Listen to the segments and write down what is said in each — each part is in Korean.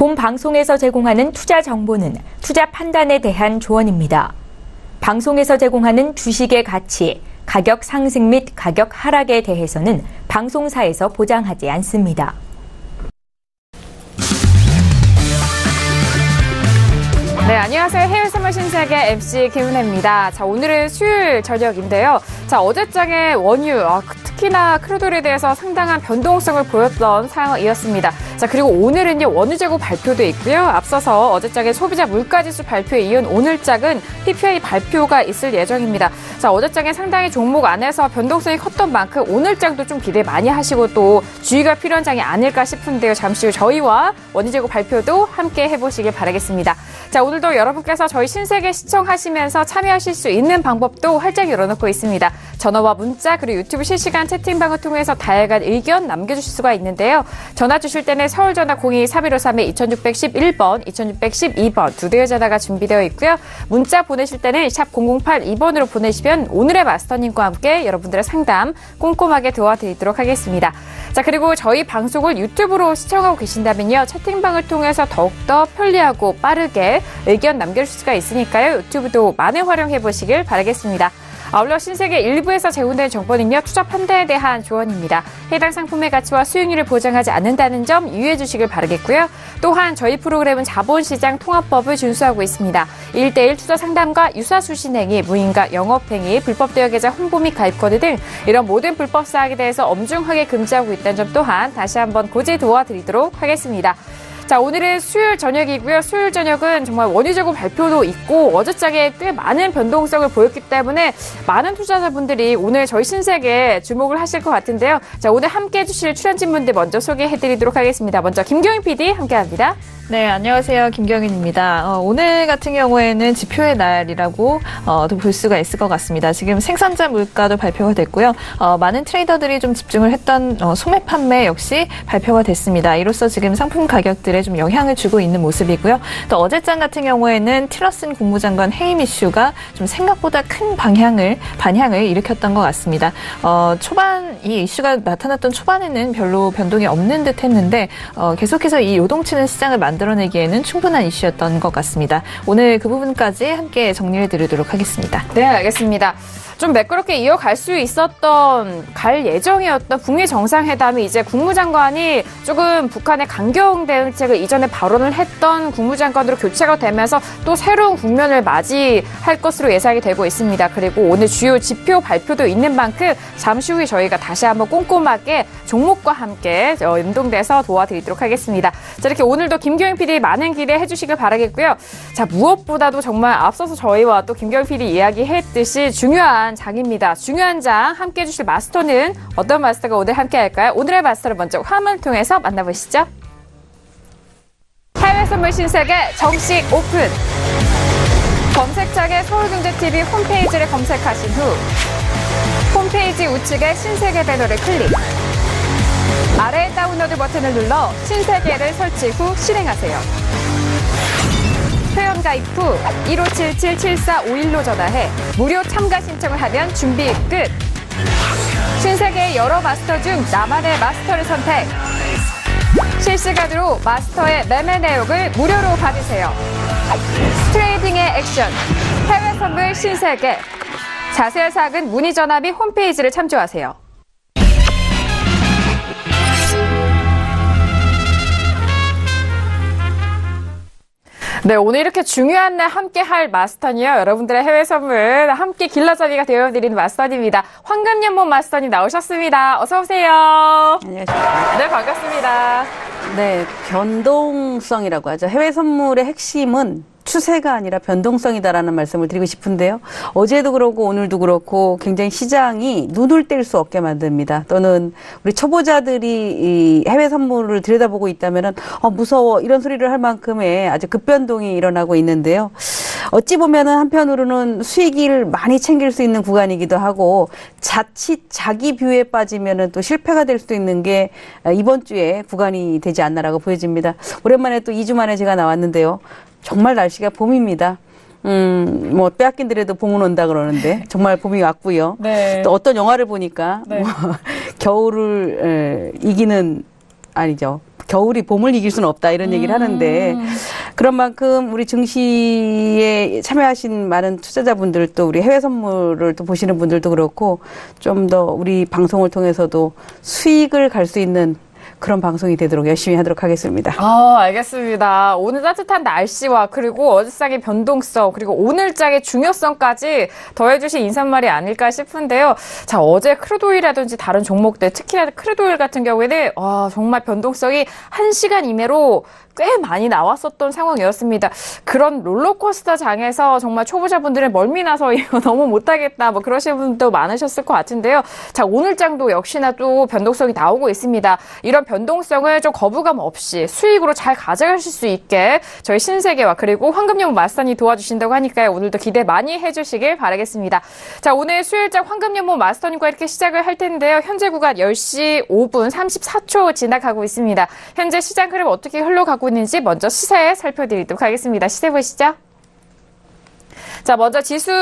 본 방송에서 제공하는 투자 정보는 투자 판단에 대한 조언입니다. 방송에서 제공하는 주식의 가치, 가격 상승 및 가격 하락에 대해서는 방송사에서 보장하지 않습니다. 네, 안녕하세요. 해외선물 신세계 MC 김은혜입니다. 자, 오늘은 수요일 저녁인데요. 자, 어제장의 원유, 특히나 크루드에 대해서 상당한 변동성을 보였던 상황이었습니다. 자, 그리고 오늘은요, 원유재고 발표도 있고요. 앞서서 어제장의 소비자 물가지수 발표에 이은 오늘장은 PPI 발표가 있을 예정입니다. 자, 어제장에 상당히 종목 안에서 변동성이 컸던 만큼 오늘장도 좀 기대 많이 하시고 또 주의가 필요한 장이 아닐까 싶은데요. 잠시 후 저희와 원유재고 발표도 함께 해보시길 바라겠습니다. 자, 오늘도 여러분께서 저희 신세계 시청하시면서 참여하실 수 있는 방법도 활짝 열어놓고 있습니다. 전화와 문자 그리고 유튜브 실시간 채팅방을 통해서 다양한 의견 남겨주실 수가 있는데요. 전화 주실 때는 서울 전화 02-3153-2611번, 2612번 두 대의 전화가 준비되어 있고요. 문자 보내실 때는 샵 0082번으로 보내시면 오늘의 마스터님과 함께 여러분들의 상담 꼼꼼하게 도와드리도록 하겠습니다. 자, 그리고 저희 방송을 유튜브로 시청하고 계신다면요. 채팅방을 통해서 더욱더 편리하고 빠르게 의견 남겨주실 수가 있으니까요. 유튜브도 많이 활용해보시길 바라겠습니다. 아울러 신세계 1부에서 제공된 정보는요. 투자 판단에 대한 조언입니다. 해당 상품의 가치와 수익률을 보장하지 않는다는 점 유의해 주시길 바라겠고요. 또한 저희 프로그램은 자본시장 통합법을 준수하고 있습니다. 1:1 투자 상담과 유사수신행위, 무인가 영업행위, 불법 대여계좌 홍보 및 가입코드 등 이런 모든 불법 사항에 대해서 엄중하게 금지하고 있다는 점 또한 다시 한번 고지 도와드리도록 하겠습니다. 자, 오늘은 수요일 저녁이고요. 수요일 저녁은 정말 원유재고 발표도 있고 어제장에 꽤 많은 변동성을 보였기 때문에 많은 투자자분들이 오늘 저희 신세계에 주목을 하실 것 같은데요. 자, 오늘 함께해 주실 출연진분들 먼저 소개해드리도록 하겠습니다. 먼저 김경인 PD 함께합니다. 네, 안녕하세요. 김경인입니다. 오늘 같은 경우에는 지표의 날이라고 볼 수가 있을 것 같습니다. 지금 생산자 물가도 발표가 됐고요. 많은 트레이더들이 좀 집중을 했던 소매 판매 역시 발표가 됐습니다. 이로써 지금 상품 가격들에 좀 영향을 주고 있는 모습이고요. 또 어제장 같은 경우에는 틸러슨 국무장관 해임 이슈가 좀 생각보다 큰 반향을 일으켰던 것 같습니다. 초반 이 이슈가 나타났던 초반에는 별로 변동이 없는 듯 했는데 계속해서 이 요동치는 시장을 만들어내기에는 충분한 이슈였던 것 같습니다. 오늘 그 부분까지 함께 정리를 드리도록 하겠습니다. 네, 알겠습니다. 좀 매끄럽게 이어갈 수 있었던, 갈 예정이었던 북미 정상회담이 이제 국무장관이 조금 북한의 강경 대응책을 이전에 발언을 했던 국무장관으로 교체가 되면서 또 새로운 국면을 맞이할 것으로 예상이 되고 있습니다. 그리고 오늘 주요 지표 발표도 있는 만큼 잠시 후에 저희가 다시 한번 꼼꼼하게 종목과 함께 연동돼서 도와드리도록 하겠습니다. 자, 이렇게 오늘도 김경인 PD 많은 기대해 주시길 바라겠고요. 자, 무엇보다도 정말 앞서서 저희와 또 김경인 PD 이야기했듯이 중요한 장입니다. 중요한 장 함께해 주실 마스터는 어떤 마스터가 오늘 함께 할까요? 오늘의 마스터를 먼저 화면을 통해서 만나보시죠. 해외선물 신세계 정식 오픈! 검색창에 서울경제TV 홈페이지를 검색하신 후 홈페이지 우측에 신세계 배너를 클릭. 아래 다운로드 버튼을 눌러 신세계를 설치 후 실행하세요. 회원가입 후 1577-7451로 전화해 무료 참가 신청을 하면 준비 끝! 신세계의 여러 마스터 중 나만의 마스터를 선택! 실시간으로 마스터의 매매 내역을 무료로 받으세요. 트레이딩의 액션, 해외 선물 신세계. 자세한 사항은 문의 전화 및 홈페이지를 참조하세요. 네, 오늘 이렇게 중요한 날 함께 할 마스터는요, 여러분들의 해외 선물 함께 길러잡이가 되어드리는 마스터입니다. 황금연못 마스터님 나오셨습니다. 어서오세요. 안녕하십니까. 네, 반갑습니다. 네, 변동성이라고 하죠. 해외 선물의 핵심은 추세가 아니라 변동성이다라는 말씀을 드리고 싶은데요. 어제도 그렇고 오늘도 그렇고 굉장히 시장이 눈을 뗄 수 없게 만듭니다. 또는 우리 초보자들이 이 해외 선물을 들여다보고 있다면은 무서워 이런 소리를 할 만큼의 아주 급변동이 일어나고 있는데요. 어찌 보면은 한편으로는 수익을 많이 챙길 수 있는 구간이기도 하고 자칫 자기 뷰에 빠지면은 또 실패가 될 수도 있는 게 이번 주에 구간이 되지 않나라고 보여집니다. 오랜만에 또 2주 만에 제가 나왔는데요. 정말 날씨가 봄입니다. 뭐 빼앗긴더라도 봄은 온다 그러는데 정말 봄이 왔고요. 네. 또 어떤 영화를 보니까 네. 겨울을 이기는 아니죠. 겨울이 봄을 이길 수는 없다 이런 얘기를 하는데 그런 만큼 우리 증시에 참여하신 많은 투자자분들 또 우리 해외 선물을 또 보시는 분들도 그렇고 좀 더 우리 방송을 통해서도 수익을 갈 수 있는 그런 방송이 되도록 열심히 하도록 하겠습니다. 알겠습니다. 오늘 따뜻한 날씨와 그리고 어제장의 변동성 그리고 오늘장의 중요성까지 더해주신 인사말이 아닐까 싶은데요. 자, 어제 크루드오일이라든지 다른 종목들 특히나 크루드오일 같은 경우에는 정말 변동성이 1시간 이내로 꽤 많이 나왔었던 상황이었습니다. 그런 롤러코스터 장에서 정말 초보자분들은 멀미나서 이거 너무 못하겠다 뭐 그러시는 분도 많으셨을 것 같은데요. 자, 오늘 장도 역시나 또 변동성이 나오고 있습니다. 이런 변동성을 좀 거부감 없이 수익으로 잘 가져가실 수 있게 저희 신세계와 그리고 황금연무 마스터님 도와주신다고 하니까요. 오늘도 기대 많이 해주시길 바라겠습니다. 자, 오늘 수요일장 황금연무 마스터님과 이렇게 시작을 할 텐데요. 현재 구간 10시 5분 34초 지나가고 있습니다. 현재 시장 흐름 어떻게 흘러가고 있는지 먼저 시세 살펴드리도록 하겠습니다. 시세 보시죠. 자, 먼저 지수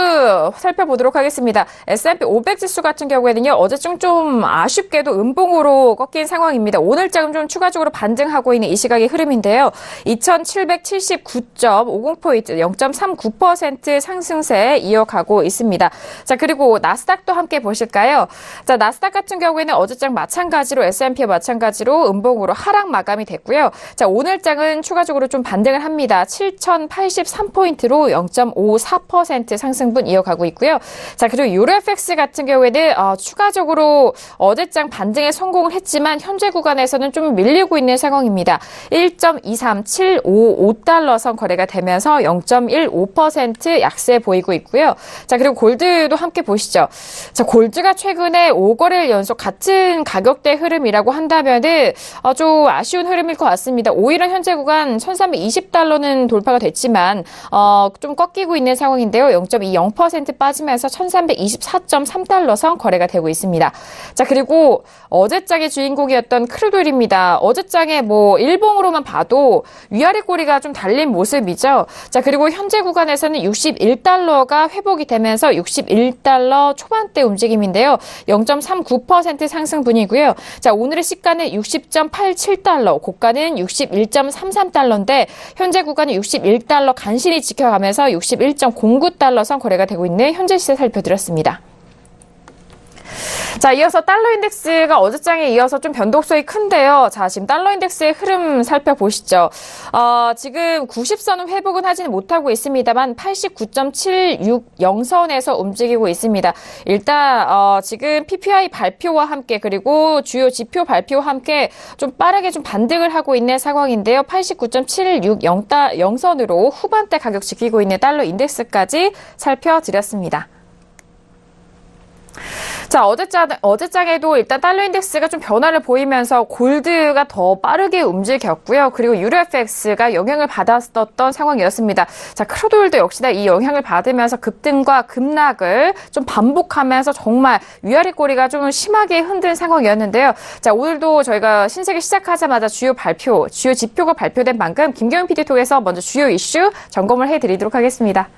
살펴보도록 하겠습니다. S&P 500 지수 같은 경우에는요, 어제쯤 좀 아쉽게도 음봉으로 꺾인 상황입니다. 오늘장은 좀 추가적으로 반등하고 있는 이 시각의 흐름인데요. 2779.50포인트, 0.39% 상승세 이어가고 있습니다. 자, 그리고 나스닥도 함께 보실까요? 자, 나스닥 같은 경우에는 어제장 마찬가지로 S&P와 마찬가지로 음봉으로 하락 마감이 됐고요. 자, 오늘장은 추가적으로 좀 반등을 합니다. 7083포인트로 0.54% 상승분 이어가고 있고요. 자, 그리고 유로FX 같은 경우에는 추가적으로 어제장 반등에 성공을 했지만 현재 구간에서는 좀 밀리고 있는 상황입니다. 1.23755달러 선 거래가 되면서 0.15% 약세 보이고 있고요. 자, 그리고 골드도 함께 보시죠. 자, 골드가 최근에 5거래일 연속 같은 가격대 흐름이라고 한다면은 좀 아쉬운 흐름일 것 같습니다. 오히려 현재 구간 1320달러는 돌파가 됐지만 좀 꺾이고 있는 상황인데요. 0.20% 빠지면서 1324.3달러 선 거래가 되고 있습니다. 자, 그리고 어제장의 주인공이었던 크루드오일입니다. 어제장에 뭐 일봉으로만 봐도 위아래 꼬리가 좀 달린 모습이죠. 자, 그리고 현재 구간에서는 61달러가 회복이 되면서 61달러 초반대 움직임인데요. 0.39% 상승분이고요. 자, 오늘의 시가는 60.87달러, 고가는 61.33달러인데 현재 구간은 61달러 간신히 지켜가면서 61.09달러 선 거래가 되고 있는 현재 시세 살펴드렸습니다. 자, 이어서 달러 인덱스가 어제장에 이어서 좀 변동성이 큰데요. 자, 지금 달러 인덱스의 흐름 살펴보시죠. 지금 90선은 회복은 하지는 못하고 있습니다만 89.760선에서 움직이고 있습니다. 일단 지금 PPI 발표와 함께 그리고 주요 지표 발표와 함께 좀 빠르게 좀 반등을 하고 있는 상황인데요. 89.760선으로 후반대 가격 지키고 있는 달러 인덱스까지 살펴드렸습니다. 자, 어제장에도 일단 달러 인덱스가 좀 변화를 보이면서 골드가 더 빠르게 움직였고요. 그리고 유로FX가 영향을 받았었던 상황이었습니다. 자, 크루드오일도 역시나 이 영향을 받으면서 급등과 급락을 좀 반복하면서 정말 위아래 꼬리가 좀 심하게 흔든 상황이었는데요. 자, 오늘도 저희가 신세계 시작하자마자 주요 지표가 발표된 만큼 김경윤 PD 통해서 먼저 주요 이슈 점검을 해드리도록 하겠습니다.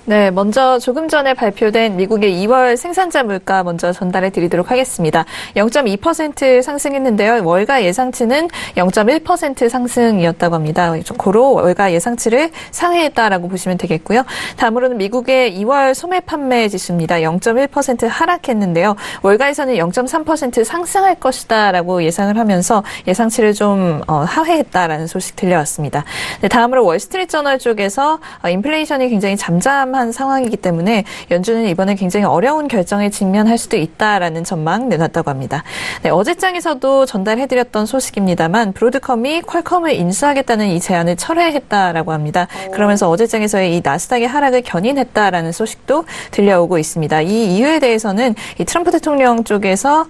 네, 먼저 조금 전에 발표된 미국의 2월 생산자 물가 먼저 전달해 드리도록 하겠습니다. 0.2% 상승했는데요. 월가 예상치는 0.1% 상승이었다고 합니다. 고로 월가 예상치를 상회했다라고 보시면 되겠고요. 다음으로는 미국의 2월 소매 판매 지수입니다. 0.1% 하락했는데요. 월가에서는 0.3% 상승할 것이다라고 예상을 하면서 예상치를 좀 하회했다라는 소식 들려왔습니다. 네, 다음으로 월스트리트저널 쪽에서 인플레이션이 굉장히 잠잠한 상황이기 때문에 연준은 이번에 굉장히 어려운 결정에 직면할 수도 있다라는 전망 내놨다고 합니다. 네, 어제장에서도 전달해드렸던 소식입니다만 브로드컴이 퀄컴을 인수하겠다는 이 제안을 철회했다라고 합니다. 그러면서 어제장에서의 이 나스닥의 하락을 견인했다라는 소식도 들려오고 있습니다. 이 이유에 대해서는 이 트럼프 대통령 쪽에서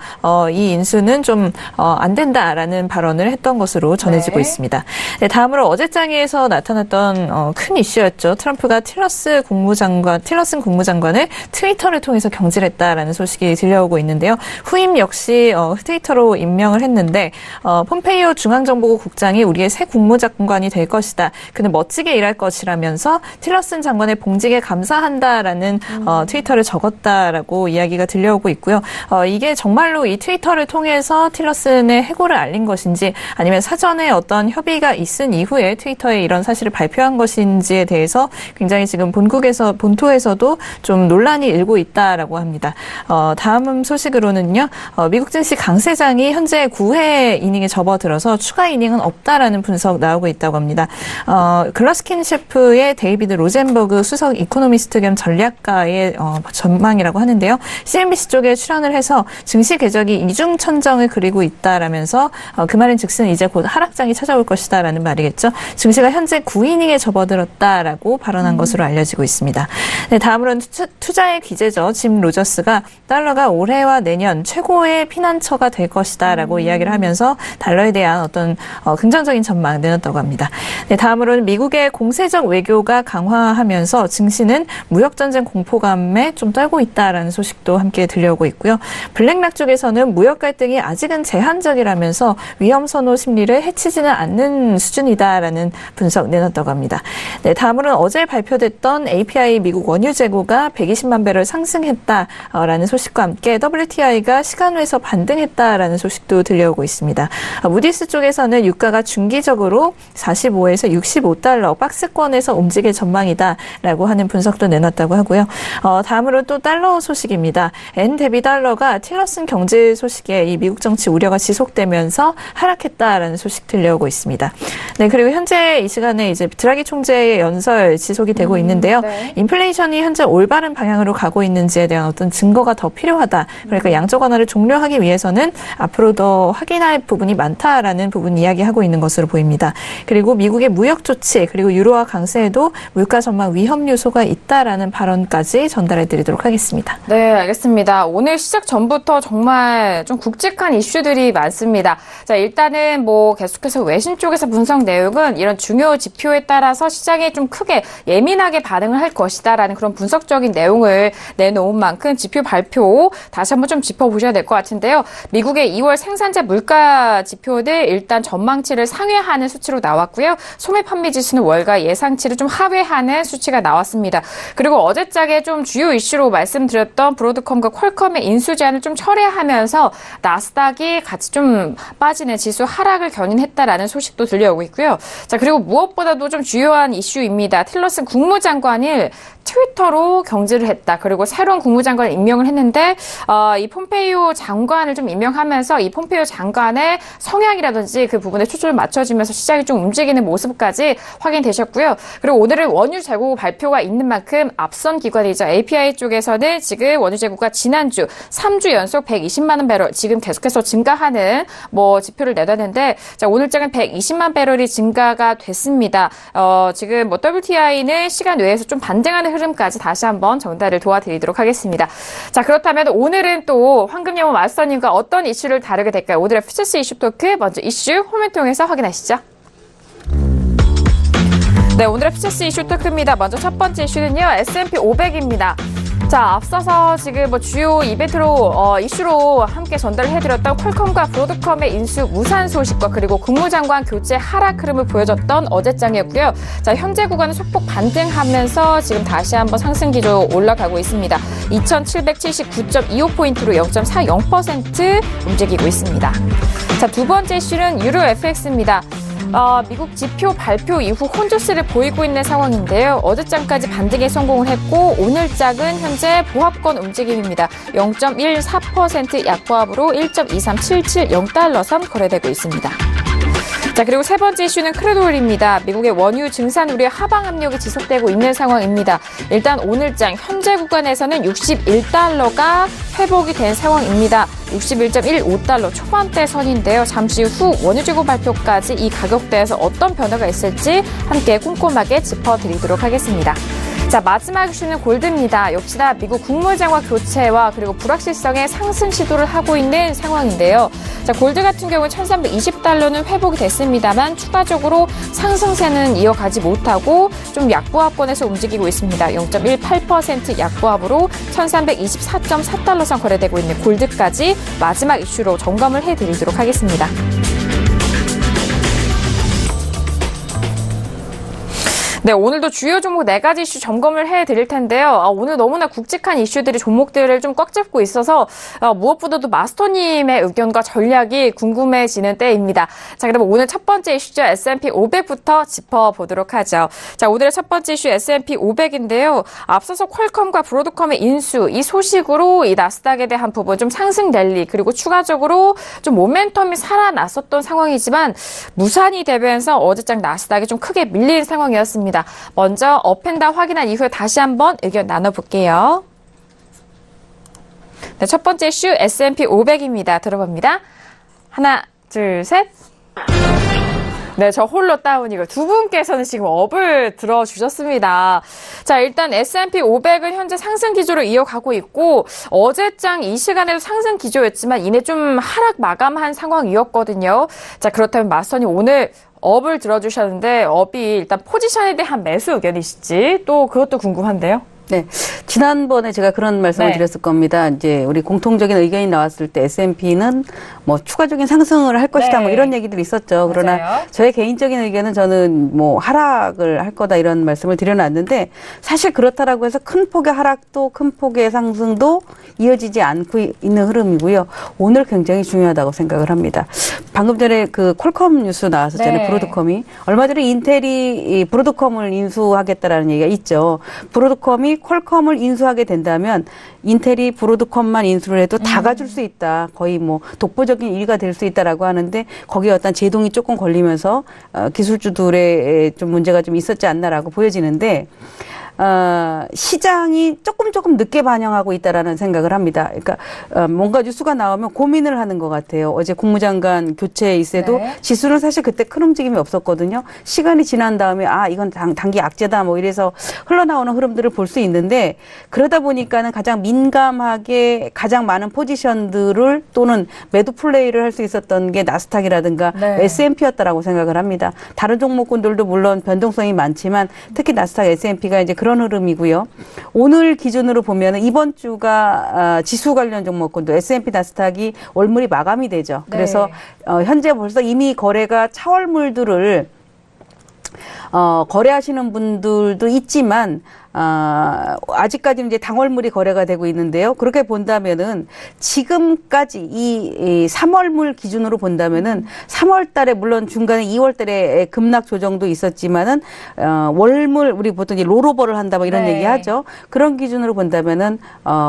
이 인수는 좀 안 된다라는 발언을 했던 것으로 전해지고 있습니다. 네, 다음으로 어제장에서 나타났던 큰 이슈였죠. 트럼프가 틸러스 국무장관을 틸러슨 국무장관을 트위터를 통해서 경질했다라는 소식이 들려오고 있는데요. 후임 역시 트위터로 임명을 했는데 폼페이오 중앙정보국 국장이 우리의 새 국무장관이 될 것이다. 그는 멋지게 일할 것이라면서 틸러슨 장관의 봉직에 감사한다라는 트위터를 적었다라고 이야기가 들려오고 있고요. 이게 정말로 이 트위터를 통해서 틸러슨의 해고를 알린 것인지 아니면 사전에 어떤 협의가 있은 이후에 트위터에 이런 사실을 발표한 것인지에 대해서 굉장히 지금 본토에서도 좀 논란이 일고 있다라고 합니다. 다음 소식으로는요. 미국 증시 강세장이 현재 9회 이닝에 접어들어서 추가 이닝은 없다라는 분석 나오고 있다고 합니다. 글러스킨 셰프의 데이비드 로젠버그 수석 이코노미스트 겸 전략가의 전망이라고 하는데요. CNBC 쪽에 출연을 해서 증시 궤적이 이중천정을 그리고 있다라면서 그 말은 즉슨 이제 곧 하락장이 찾아올 것이다라는 말이겠죠. 증시가 현재 9이닝에 접어들었다라고 발언한 것으로 알려지고 있습니다. 네, 다음으로는 투자의 귀재죠. 짐 로저스가 달러가 올해와 내년 최고의 피난처가 될 것이다라고 이야기를 하면서 달러에 대한 어떤 긍정적인 전망을 내놨다고 합니다. 네, 다음으로는 미국의 공세적 외교가 강화하면서 증시는 무역전쟁 공포감에 좀 떨고 있다라는 소식도 함께 들려오고 있고요. 블랙락 쪽에서는 무역 갈등이 아직은 제한적이라면서 위험 선호 심리를 해치지는 않는 수준이다라는 분석 내놨다고 합니다. 네, 다음으로는 어제 발표됐던 API 미국 원유 재고가 120만 배럴 상승했다라는 소식과 함께 WTI가 시간외에서 반등했다라는 소식도 들려오고 있습니다. 무디스 쪽에서는 유가가 중기적으로 45에서 65달러 박스권에서 움직일 전망이다라고 하는 분석도 내놨다고 하고요. 다음으로 또 달러 소식입니다. 엔 대비 달러가 틸러슨 경질 소식에 이 미국 정치 우려가 지속되면서 하락했다라는 소식 들려오고 있습니다. 네, 그리고 현재 이 시간에 이제 드라기 총재의 연설 지속이 되고 있는데요. 네. 인플레이션이 현재 올바른 방향으로 가고 있는지에 대한 어떤 증거가 더 필요하다. 그러니까 양적 완화를 종료하기 위해서는 앞으로 더 확인할 부분이 많다라는 부분 이야기하고 있는 것으로 보입니다. 그리고 미국의 무역 조치 그리고 유로화 강세에도 물가 전망 위험 요소가 있다라는 발언까지 전달해 드리도록 하겠습니다. 네, 알겠습니다. 오늘 시작 전부터 정말 좀 굵직한 이슈들이 많습니다. 자, 일단은 계속해서 외신 쪽에서 분석 내용은 이런 중요 지표에 따라서 시장이 좀 크게 예민하게 반응을 할 것이다라는 그런 분석적인 내용을 내놓은 만큼 지표 발표 다시 한번 좀 짚어보셔야 될 것 같은데요. 미국의 2월 생산자 물가 지표들 일단 전망치를 상회하는 수치로 나왔고요. 소매 판매 지수는 월가 예상치를 좀 하회하는 수치가 나왔습니다. 그리고 어제짝에 좀 주요 이슈로 말씀드렸던 브로드컴과 퀄컴의 인수 제한을 좀 철회하면서 나스닥이 같이 좀 빠지는 지수 하락을 견인했다라는 소식도 들려오고 있고요. 자, 그리고 무엇보다도 좀 주요한 이슈입니다. 틸러슨 국무장관을 트위터로 경질을 했다. 그리고 새로운 국무장관을 임명을 했는데 이 폼페이오 장관을 좀 임명하면서 이 폼페이오 장관의 성향이라든지 그 부분에 초점을 맞춰주면서 시장이 좀 움직이는 모습까지 확인되셨고요. 그리고 오늘은 원유 재고 발표가 있는 만큼 앞선 기관이죠. API 쪽에서는 지금 원유 재고가 지난주 3주 연속 120만 원 배럴 지금 계속해서 증가하는 지표를 내놨는데 자, 오늘장은 120만 배럴이 증가가 됐습니다. 지금 WTI는 시간 외에서 좀 반등하는 흐름까지 다시 한번 전달을 도와드리도록 하겠습니다. 자, 그렇다면 오늘은 또 황금영호 마스터님과 어떤 이슈를 다루게 될까요? 오늘의 퓨처스 이슈 토크 먼저 이슈 홈을 통해서 확인하시죠. 네, 오늘의 퓨처스 이슈 토크입니다. 먼저 첫 번째 이슈는요. S&P 500입니다. 자, 앞서서 지금 주요 이벤트로 이슈로 함께 전달을 해드렸던 퀄컴과 브로드컴의 인수 무산 소식과 그리고 국무장관 교체 하락 흐름을 보여줬던 어제장이었고요. 자, 현재 구간은 소폭 반등하면서 지금 다시 한번 상승 기조 올라가고 있습니다. 2,779.25포인트로 0.40% 움직이고 있습니다. 자, 두 번째 이슈는 유로 FX입니다. 미국 지표 발표 이후 혼조세를 보이고 있는 상황인데요. 어제장까지 반등에 성공을 했고 오늘장은 현재 보합권 움직임입니다. 0.14% 약보합으로 1.2377 선 거래되고 있습니다. 자, 그리고 세 번째 이슈는 크루드오일입니다. 미국의 원유 증산 우려 하방 압력이 지속되고 있는 상황입니다. 일단 오늘장 현재 구간에서는 61달러가 회복이 된 상황입니다. 61.15달러 초반대 선인데요. 잠시 후 원유 재고 발표까지 이 가격대에서 어떤 변화가 있을지 함께 꼼꼼하게 짚어드리도록 하겠습니다. 자, 마지막 이슈는 골드입니다. 역시나 미국 국무장관 교체와 그리고 불확실성의 상승 시도를 하고 있는 상황인데요. 자, 골드 같은 경우는 1320달러는 회복이 됐습니다만 추가적으로 상승세는 이어가지 못하고 좀 약보합권에서 움직이고 있습니다. 0.18% 약보합으로 1324.4달러 선 거래되고 있는 골드까지 마지막 이슈로 점검을 해드리도록 하겠습니다. 네, 오늘도 주요 종목 4가지 이슈 점검을 해드릴 텐데요. 오늘 너무나 굵직한 이슈들이 종목들을 좀 꽉 잡고 있어서 무엇보다도 마스터님의 의견과 전략이 궁금해지는 때입니다. 자, 그럼 오늘 첫 번째 이슈죠. S&P 500부터 짚어보도록 하죠. 자, 오늘의 첫 번째 이슈 S&P 500인데요. 앞서서 퀄컴과 브로드컴의 인수, 이 소식으로 이 나스닥에 대한 부분 좀 상승 랠리, 그리고 추가적으로 좀 모멘텀이 살아났었던 상황이지만 무산이 되면서 어제장 나스닥이 좀 크게 밀린 상황이었습니다. 먼저 업앤다운 확인한 이후에 다시 한번 의견 나눠볼게요. 네, 첫 번째 이슈 S&P 500입니다. 들어봅니다. 하나, 둘, 셋. 네, 저 홀로 다운이고 두 분께서는 지금 업을 들어주셨습니다. 자, 일단 S&P 500은 현재 상승 기조로 이어가고 있고 어제장 이 시간에도 상승 기조였지만 이내 좀 하락 마감한 상황이었거든요. 자, 그렇다면 마스터님 오늘 업을 들어주셨는데 업이 일단 포지션에 대한 매수 의견이실지 또 그것도 궁금한데요. 네. 지난번에 제가 그런 말씀을 드렸을 겁니다. 이제 우리 공통적인 의견이 나왔을 때 S&P는 뭐 추가적인 상승을 할 것이다 뭐 이런 얘기들이 있었죠. 그러나 맞아요. 저의 개인적인 의견은 저는 뭐 하락을 할 거다 이런 말씀을 드려놨는데 사실 그렇다라고 해서 큰 폭의 하락도 큰 폭의 상승도 이어지지 않고 있는 흐름이고요. 오늘 굉장히 중요하다고 생각을 합니다. 방금 전에 그 퀄컴 뉴스 나왔었잖아요. 네. 브로드컴이. 얼마 전에 인텔이 이 브로드컴을 인수하겠다라는 얘기가 있죠. 브로드컴이 퀄컴을 인수하게 된다면 인텔이 브로드컴만 인수를 해도 다 가질 수 있다. 거의 뭐 독보적인 1위가 될 수 있다라고 하는데 거기에 어떤 제동이 조금 걸리면서 기술주들의 좀 문제가 좀 있었지 않나라고 보여지는데 시장이 조금 늦게 반영하고 있다라는 생각을 합니다. 그러니까 뭔가 뉴스가 나오면 고민을 하는 것 같아요. 어제 국무장관 교체 있어도 네. 지수는 사실 그때 큰 움직임이 없었거든요. 시간이 지난 다음에 이건 단기 악재다 뭐 이래서 흘러나오는 흐름들을 볼 수 있는데 그러다 보니까는 가장 민감하게 가장 많은 포지션들을 또는 매도 플레이를 할 수 있었던 게 나스닥이라든가 네. S&P였다라고 생각을 합니다. 다른 종목군들도 물론 변동성이 많지만 특히 나스닥 S&P가 이제 그런 흐름이고요. 오늘 기준으로 보면 이번 주가 지수 관련 종목군도 S&P 나스닥이 월물이 마감이 되죠. 네. 그래서 현재 벌써 이미 거래가 차월물들을 거래하시는 분들도 있지만 아직까지는 이제 당월물이 거래가 되고 있는데요. 그렇게 본다면은 지금까지 이 3월물 기준으로 본다면은 3월 달에 물론 중간에 2월 달에 급락 조정도 있었지만은 월물 우리 보통 이제 롤오버를 한다 뭐 이런 네. 얘기하죠. 그런 기준으로 본다면은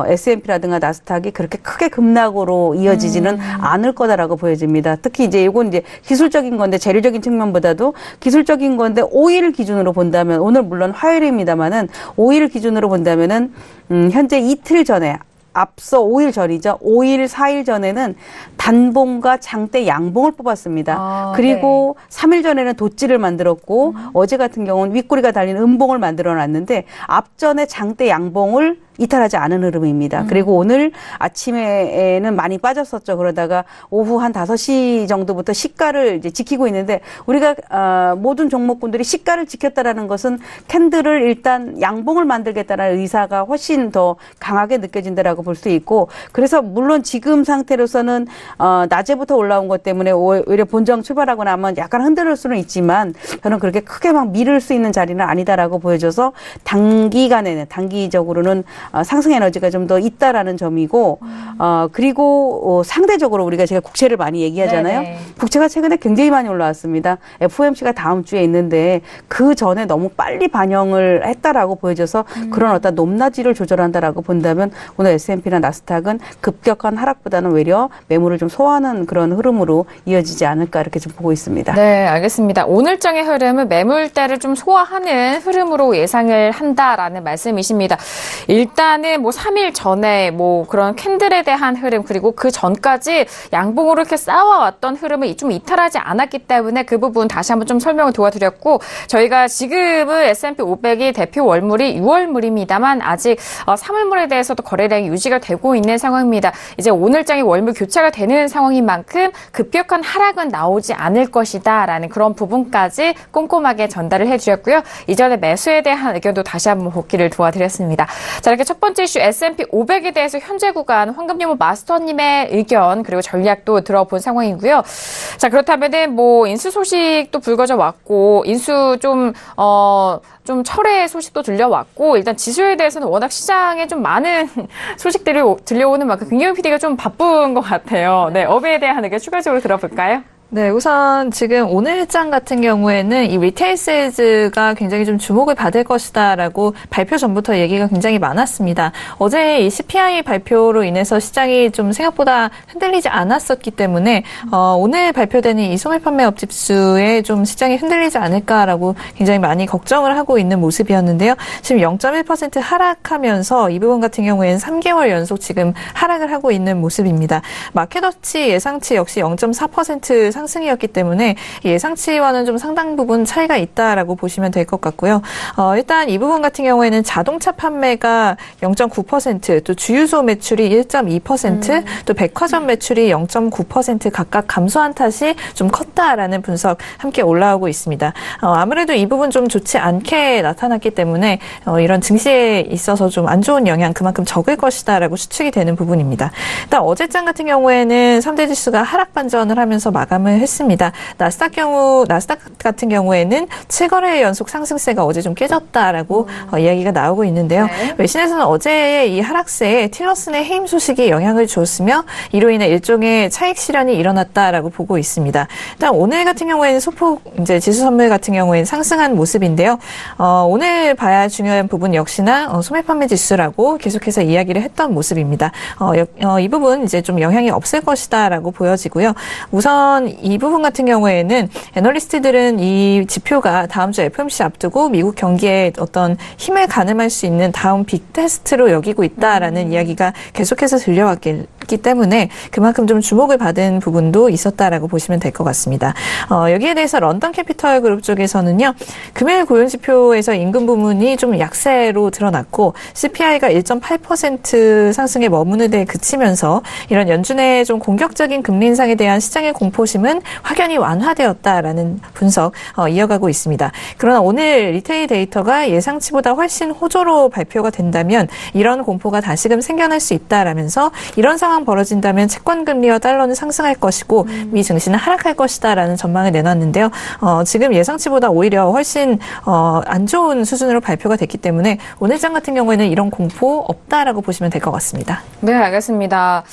S&P라든가 나스닥이 그렇게 크게 급락으로 이어지지는 않을 거다라고 보여집니다. 특히 이제 이건 이제 기술적인 건데 재료적인 측면보다도 기술적인 건데 5일 기준으로 본다면 오늘 물론 화요일입니다만은 5일 기준으로 본다면은 현재 이틀 전에 앞서 5일 전이죠. 5일, 4일 전에는 단봉과 장대 양봉을 뽑았습니다. 그리고 네. 3일 전에는 돗지를 만들었고 어제 같은 경우는 윗꼬리가 달린 음봉을 만들어 놨는데 앞전에 장대 양봉을 이탈하지 않은 흐름입니다. 그리고 오늘 아침에는 많이 빠졌었죠. 그러다가 오후 한 5시 정도부터 시가를 이제 지키고 있는데 우리가 모든 종목군들이 시가를 지켰다라는 것은 캔들을 일단 양봉을 만들겠다는 의사가 훨씬 더 강하게 느껴진다라고 볼 수 있고 그래서 물론 지금 상태로서는 낮에부터 올라온 것 때문에 오히려 본정 출발하고 나면 약간 흔들릴 수는 있지만 저는 그렇게 크게 막 밀을 수 있는 자리는 아니다라고 보여져서 단기적으로는 상승 에너지가 좀 더 있다라는 점이고 그리고 상대적으로 우리가 제가 국채를 많이 얘기하잖아요. 네네. 국채가 최근에 굉장히 많이 올라왔습니다. FOMC가 다음 주에 있는데 그 전에 너무 빨리 반영을 했다라고 보여져서 그런 어떤 높낮이를 조절한다라고 본다면 오늘 S&P나 나스닥은 급격한 하락보다는 오히려 매물을 좀 소화하는 그런 흐름으로 이어지지 않을까 이렇게 좀 보고 있습니다. 네, 알겠습니다. 오늘장의 흐름은 매물대를 좀 소화하는 흐름으로 예상을 한다라는 말씀이십니다. 일단 일단은 뭐 3일 전에 뭐 그런 캔들에 대한 흐름 그리고 그 전까지 양봉으로 이렇게 쌓아왔던 흐름을 좀 이탈하지 않았기 때문에 그 부분 다시 한번 좀 설명을 도와드렸고 저희가 지금은 S&P 500이 대표 월물이 6월물입니다만 아직 3월물에 대해서도 거래량이 유지가 되고 있는 상황입니다. 이제 오늘장이 월물 교차가 되는 상황인 만큼 급격한 하락은 나오지 않을 것이다라는 그런 부분까지 꼼꼼하게 전달을 해주셨고요. 이전에 매수에 대한 의견도 다시 한번 복기를 도와드렸습니다. 자, 이렇게 첫 번째 이슈 S&P 500에 대해서 현재 구간 황금연목 마스터님의 의견 그리고 전략도 들어본 상황이고요. 자, 그렇다면은 뭐 인수 소식도 불거져 왔고 인수 좀 철회 소식도 들려왔고 일단 지수에 대해서는 워낙 시장에 좀 많은 소식들이 들려오는 만큼 김경희 PD가 좀 바쁜 것 같아요. 네, 업에 대한 의견 추가적으로 들어볼까요? 네, 우선 지금 오늘장 같은 경우에는 이 리테일 세일즈가 굉장히 좀 주목을 받을 것이다라고 발표 전부터 얘기가 굉장히 많았습니다. 어제 이 CPI 발표로 인해서 시장이 좀 생각보다 흔들리지 않았었기 때문에 오늘 발표되는 이 소매 판매업 지수에 좀 시장이 흔들리지 않을까라고 굉장히 많이 걱정을 하고 있는 모습이었는데요. 지금 0.1% 하락하면서 이 부분 같은 경우에는 3개월 연속 지금 하락을 하고 있는 모습입니다. 마켓워치 예상치 역시 0.4% 상승이었기 때문에 예상치와는 좀 상당 부분 차이가 있다라고 보시면 될 것 같고요. 일단 이 부분 같은 경우에는 자동차 판매가 0.9%, 또 주유소 매출이 1.2%, 또 백화점 매출이 0.9% 각각 감소한 탓이 좀 컸다라는 분석 함께 올라오고 있습니다. 아무래도 이 부분 좀 좋지 않게 나타났기 때문에 이런 증시에 있어서 좀 안 좋은 영향 그만큼 적을 것이다라고 추측이 되는 부분입니다. 일단 어제장 같은 경우에는 3대 지수가 하락 반전을 하면서 마감을 했습니다. 나스닥 같은 경우에는 7거래 연속 상승세가 어제 좀 깨졌다라고 이야기가 나오고 있는데요. 네. 외신에서는 어제의 이 하락세에 틸러슨의 해임 소식이 영향을 줬으며 이로 인해 일종의 차익 실현이 일어났다라고 보고 있습니다. 일단 오늘 같은 경우에는 소폭 이제 지수 선물 같은 경우에는 상승한 모습인데요. 오늘 봐야 중요한 부분 역시나 소매 판매 지수라고 계속해서 이야기를 했던 모습입니다. 이 부분 이제 좀 영향이 없을 것이다라고 보여지고요. 우선 이 부분 같은 경우에는 애널리스트들은 이 지표가 다음 주 FOMC 앞두고 미국 경기에 어떤 힘을 가늠할 수 있는 다음 빅 테스트로 여기고 있다라는 이야기가 계속해서 들려왔기 때문에 그만큼 좀 주목을 받은 부분도 있었다라고 보시면 될 것 같습니다. 여기에 대해서 런던 캐피털 그룹 쪽에서는요. 금일 고용지표에서 임금 부문이 좀 약세로 드러났고 CPI가 1.8% 상승에 머무는 데 그치면서 이런 연준의 좀 공격적인 금리 인상에 대한 시장의 공포심은 확연히 완화되었다라는 분석 이어가고 있습니다. 그러나 오늘 리테일 데이터가 예상치보다 훨씬 호조로 발표가 된다면 이런 공포가 다시금 생겨날 수 있다라면서 이런 상황 벌어진다면 채권금리와 달러는 상승할 것이고 미 증시는 하락할 것이다라는 전망을 내놨는데요. 지금 예상치보다 오히려 훨씬 안 좋은 수준으로 발표가 됐기 때문에 오늘장 같은 경우에는 이런 공포 없다라고 보시면 될 것 같습니다. 네, 알겠습니다.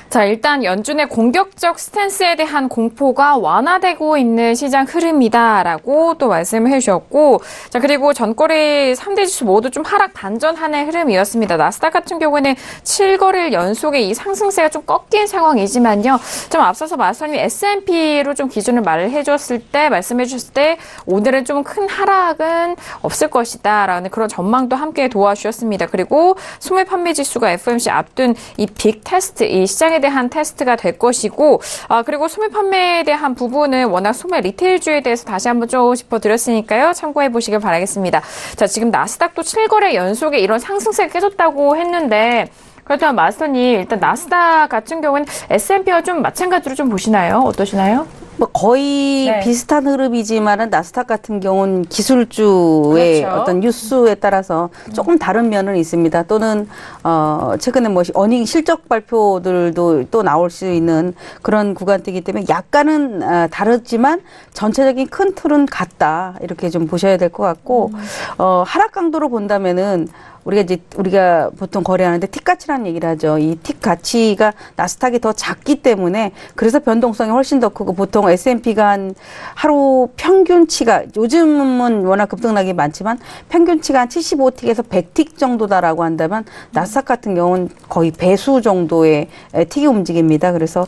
자, 일단 연준의 공격적 스탠스에 대한 공포가 완화되고 있는 시장 흐름이다라고 또 말씀을 해주셨고, 자, 그리고 전거래 3대 지수 모두 좀 하락 반전하는 흐름이었습니다. 나스닥 같은 경우에는 7거래일 연속에 이 상승세가 좀 꺾인 상황이지만요. 좀 앞서서 마스터님이 S&P로 좀 기준을 말씀해 주셨을 때 오늘은 좀 큰 하락은 없을 것이다라는 그런 전망도 함께 도와주셨습니다. 그리고 소매 판매 지수가 FOMC 앞둔 이 빅 테스트, 이 시장에 대한 테스트가 될 것이고, 그리고 소매 판매에 대한 부분은 워낙 소매 리테일주에 대해서 다시 한번 좀 짚어드렸으니까요. 참고해 보시길 바라겠습니다. 자, 지금 나스닥도 7거래 연속에 이런 상승세가 깨졌다고 했는데, 그렇다면 마스터님, 일단 나스닥 같은 경우는 S&P와 좀 마찬가지로 좀 보시나요? 어떠시나요? 뭐 거의 네. 비슷한 흐름이지만은 나스닥 같은 경우는 기술주의 그렇죠. 어떤 뉴스에 따라서 조금 다른 면은 있습니다. 또는 최근에 뭐 어닝 실적 발표들도 또 나올 수 있는 그런 구간대이기 때문에 약간은 다르지만 전체적인 큰 틀은 같다 이렇게 좀 보셔야 될 것 같고 하락 강도로 본다면은 우리가 보통 거래하는데 틱 가치라는 얘기를 하죠. 이 틱 가치가 나스닥이 더 작기 때문에 그래서 변동성이 훨씬 더 크고 보통 S&P가 한 하루 평균치가 요즘은 워낙 급등락이 많지만 평균치가 한 75틱에서 100틱 정도다라고 한다면 나스닥 같은 경우는 거의 배수 정도의 틱이 움직입니다. 그래서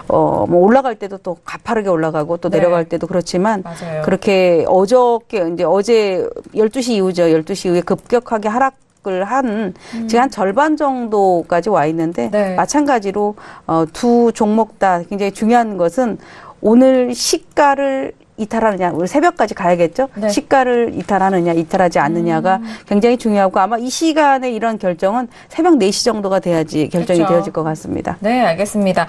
뭐 올라갈 때도 또 가파르게 올라가고 또 내려갈 때도 그렇지만 맞아요. 그렇게 어제 12시 이후죠. 12시 이후에 급격하게 하락 하락을 한 지금 한 절반 정도까지 와 있는데 네. 마찬가지로 두 종목 다 굉장히 중요한 것은 오늘 시가를 이탈하느냐, 우리 새벽까지 가야겠죠? 네. 시가를 이탈하느냐, 이탈하지 않느냐가 굉장히 중요하고 아마 이 시간에 이런 결정은 새벽 4시 정도가 돼야지 결정이 그렇죠. 되어질 것 같습니다. 네, 알겠습니다.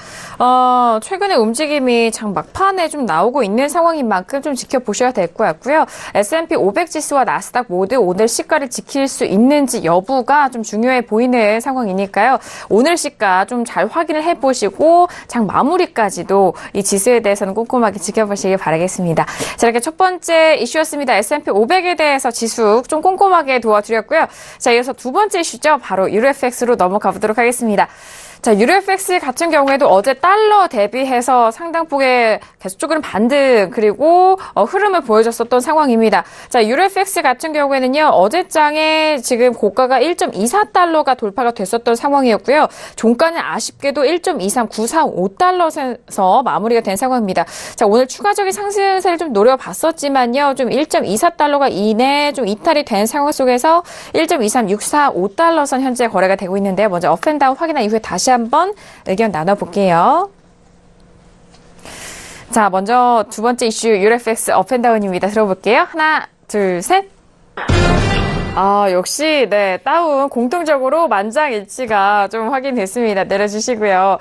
최근에 움직임이 장 막판에 좀 나오고 있는 상황인 만큼 좀 지켜보셔야 될 것 같고요. S&P 500 지수와 나스닥 모두 오늘 시가를 지킬 수 있는지 여부가 좀 중요해 보이는 상황이니까요. 오늘 시가 좀 잘 확인을 해보시고 장 마무리까지도 이 지수에 대해서는 꼼꼼하게 지켜보시길 바라겠습니다. 자, 이렇게 첫 번째 이슈였습니다. S&P 500에 대해서 지수 좀 꼼꼼하게 도와드렸고요. 자, 이어서 두 번째 이슈죠. 바로 유로FX로 넘어가 보도록 하겠습니다. 자, 유로FX 같은 경우에도 어제 달러 대비해서 상당폭의 계속적인 반등 그리고 흐름을 보여줬었던 상황입니다. 자, 유로FX 같은 경우에는요, 어제장에 지금 고가가 1.24달러가 돌파가 됐었던 상황이었고요. 종가는 아쉽게도 1.23945달러에서 마무리가 된 상황입니다. 자, 오늘 추가적인 상승세를 좀 노려봤었지만요, 좀 1.24달러가 이내 좀 이탈이 된 상황 속에서 1.23645달러 선 현재 거래가 되고 있는데요. 먼저 업앤다운 확인한 이후에 다시 한번 의견 나눠볼게요. 자, 먼저 두 번째 이슈 유로FX 업앤다운입니다. 들어볼게요. 하나, 둘, 셋. 역시, 네, 다운 공통적으로 만장일치가 좀 확인됐습니다. 내려주시고요.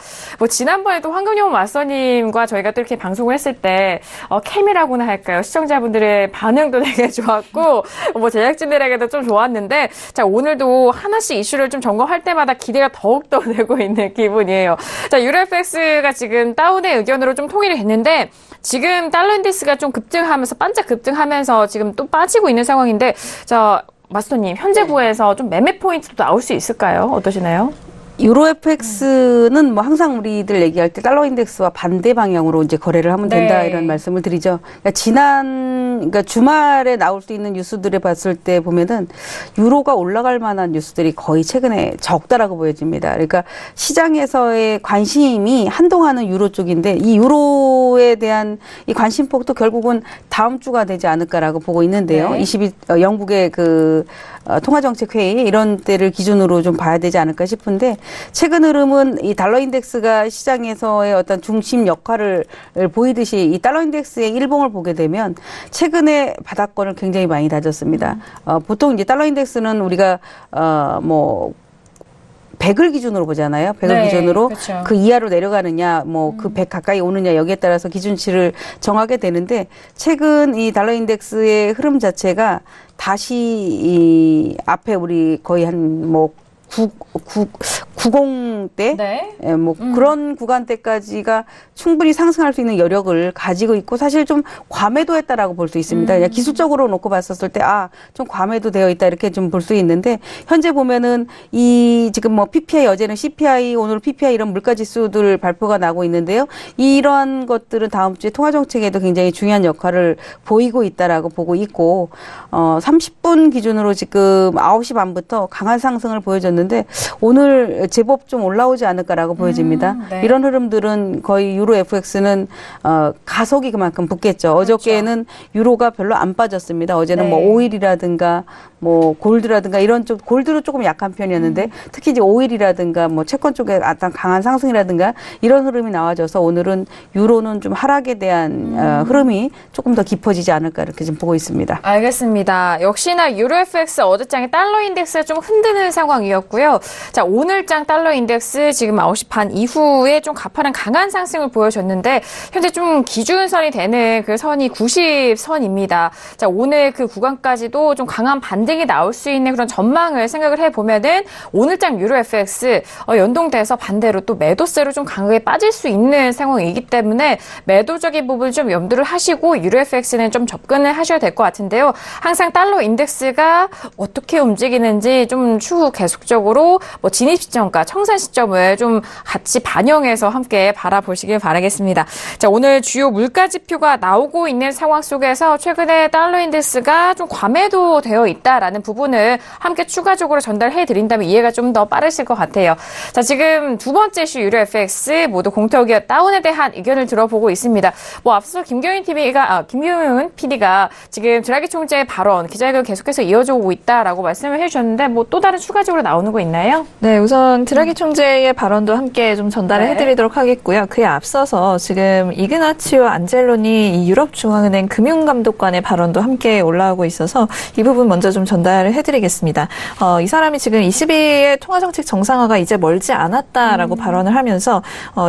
지난번에도 황금용 마스터님과 저희가 또 이렇게 방송을 했을 때, 케미라고나 할까요? 시청자분들의 반응도 되게 좋았고, 제작진들에게도 좀 좋았는데, 자, 오늘도 하나씩 이슈를 좀 점검할 때마다 기대가 더욱더 되고 있는 기분이에요. 자, 유로FX가 지금 다운의 의견으로 좀 통일이 됐는데, 지금 달러 인덱스가 좀 급등하면서, 반짝 급등하면서 지금 또 빠지고 있는 상황인데, 자, 마스터님, 현재 구에서 좀 매매 포인트도 나올 수 있을까요? 어떠시나요? 유로FX는 뭐 항상 우리들 얘기할 때 달러 인덱스와 반대 방향으로 이제 거래를 하면 된다 네. 이런 말씀을 드리죠. 그러니까 주말에 나올 수 있는 뉴스들을 봤을 때 보면은 유로가 올라갈 만한 뉴스들이 거의 최근에 적다라고 보여집니다. 그러니까 시장에서의 관심이 한동안은 유로 쪽인데 이 유로에 대한 이 관심폭도 결국은 다음 주가 되지 않을까라고 보고 있는데요. 네. 영국의 통화정책회의 이런 때를 기준으로 좀 봐야 되지 않을까 싶은데 최근 흐름은 이 달러 인덱스가 시장에서의 어떤 중심 역할을 보이듯이 이 달러 인덱스의 일봉을 보게 되면 최근에 바닥권을 굉장히 많이 다졌습니다. 보통 이제 달러 인덱스는 우리가 100을 기준으로 보잖아요. 100을 네, 기준으로 그렇죠. 그 이하로 내려가느냐, 그 100 가까이 오느냐 여기에 따라서 기준치를 정하게 되는데 최근 이 달러 인덱스의 흐름 자체가 다시 이 앞에 우리 거의 한 90대 네. 그런 구간대까지가 충분히 상승할 수 있는 여력을 가지고 있고 사실 좀 과매도했다라고 볼 수 있습니다. 그냥 기술적으로 놓고 봤었을 때 좀 과매도되어 있다 이렇게 좀 볼 수 있는데 현재 보면은 이 지금 PPI 어제는 CPI 오늘 PPI 이런 물가 지수들 발표가 나고 있는데요. 이러한 것들은 다음 주에 통화 정책에도 굉장히 중요한 역할을 보이고 있다라고 보고 있고 30분 기준으로 지금 9시 반부터 강한 상승을 보여줬는데 오늘 제법 좀 올라오지 않을까라고 보여집니다. 네. 이런 흐름들은 거의 유로 FX는 가속이 그만큼 붙겠죠. 어저께는 유로가 별로 안 빠졌습니다. 어제는 네. 오일이라든가 골드라든가 이런 쪽 골드로 조금 약한 편이었는데 특히 이제 오일이라든가 채권 쪽에 어떤 강한 상승이라든가 이런 흐름이 나와줘서 오늘은 유로는 좀 하락에 대한 흐름이 조금 더 깊어지지 않을까 이렇게 좀 보고 있습니다. 알겠습니다. 역시나 유로FX 어제장의 달러 인덱스가 좀 흔드는 상황이었고요. 자, 오늘장 달러 인덱스 지금 9시 반 이후에 좀 가파른 강한 상승을 보여줬는데 현재 좀 기준선이 되는 그 선이 90선입니다. 자, 오늘 그 구간까지도 좀 강한 반등이 나올 수 있는 그런 전망을 생각을 해보면은 오늘장 유로FX 연동돼서 반대로 또 매도세로 좀 강하게 빠질 수 있는 상황이기 때문에 매도적인 부분 좀 염두를 하시고 유로FX는 좀 접근을 하셔야 될 것 같은데요. 항상 달러 인덱스가 어떻게 움직이는지 좀 추후 계속적으로 진입 시점과 청산 시점을 좀 같이 반영해서 함께 바라보시길 바라겠습니다. 자, 오늘 주요 물가 지표가 나오고 있는 상황 속에서 최근에 달러 인덱스가 좀 과매도 되어 있다라는 있다라는 부분을 함께 추가적으로 전달해 드린다면 이해가 좀 더 빠르실 것 같아요. 자, 지금 두 번째 이슈 유료 FX 모두 공통기업 다운에 대한 의견을 들어보고 있습니다. 앞서 김경윤 PD가 지금 드라기 총재의 발언, 기자회견 계속해서 이어져 오고 있다라고 말씀을 해주셨는데 또 다른 추가적으로 나오는 거 있나요? 네, 우선 드라기 총재의 발언도 함께 좀 전달을 해드리도록 하겠고요. 그에 앞서서 지금 이그나치오 안젤로니 이 유럽중앙은행 금융감독관의 발언도 함께 올라오고 있어서 이 부분 먼저 좀 전달을 해드리겠습니다. 이 사람이 지금 22의 통화정책 정상화가 이제 멀지 않았다라고 발언을 하면서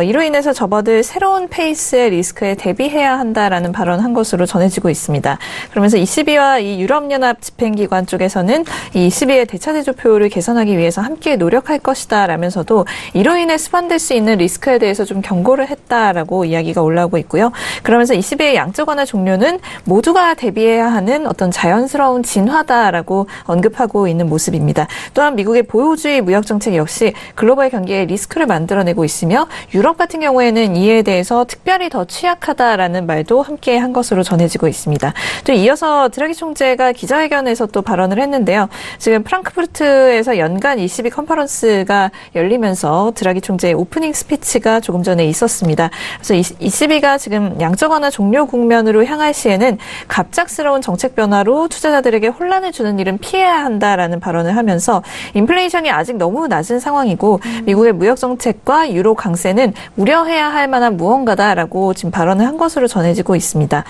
이로 인해서 접어들 새로운 페이스의 리스크에 대비해야 한다라는 발언한 것으로 전해지고 있습니다. 그러면서 22와 이 유럽연합 집행기관 쪽에서는 이 22의 대차대조표를 개선하기 위해서 함께 노력할 것이다 라면서도 이로 인해 수반될 수 있는 리스크에 대해서 좀 경고를 했다라고 이야기가 올라오고 있고요. 그러면서 22의 양적 완화 종료는 모두가 대비해야 하는 어떤 자연스러운 진화다라고 언급하고 있는 모습입니다. 또한 미국의 보호주의 무역정책 역시 글로벌 경기에 리스크를 만들어내고 있으며 유럽 같은 경우에는 이에 대해서 특별히 더 취약하다라는 말도 함께 한 것으로 전해지고 있습니다. 또 이어서 드라기 총재가 기자회견에서 또 발언을 했는데요. 지금 프랑크푸르트에서 연간 22 컨퍼런스가 열리면서 드라기 총재의 오프닝 스피치가 조금 전에 있었습니다. 그래서 22가 지금 양적 완화 종료 국면으로 향할 시에는 갑작스러운 정책 변화로 투자자들에게 혼란을 주는 일은 피해야 한다라는 발언을 하면서 인플레이션이 아직 너무 낮은 상황이고 미국의 무역 정책과 유로 강세는 우려해야 할 만한 무언가다라고 지금 발언을 한 것으로 전해지고 있습니다.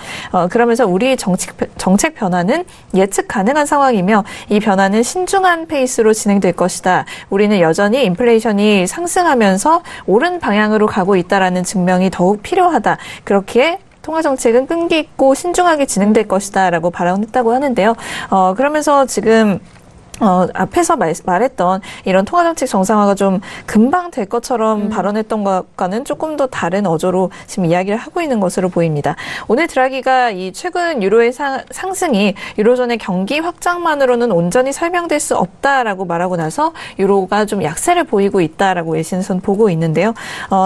그러면서 우리 정책 변화는 예측 가능한 상황이며 이 변화는 신중한 페이스로 진행될 것이다. 우리는 여전히 인플레이션이 상승하면서 옳은 방향으로 가고 있다라는 증명이 더욱 필요하다. 그렇게 통화정책은 끈기 있고 신중하게 진행될 것이다 라고 발언했다고 하는데요. 그러면서 지금 앞에서 말했던 이런 통화정책 정상화가 좀 금방 될 것처럼 발언했던 것과는 조금 더 다른 어조로 지금 이야기를 하고 있는 것으로 보입니다. 오늘 드라기가 이 최근 유로의 상승이 유로존의 경기 확장만으로는 온전히 설명될 수 없다라고 말하고 나서 유로가 좀 약세를 보이고 있다라고 외신에서는 보고 있는데요.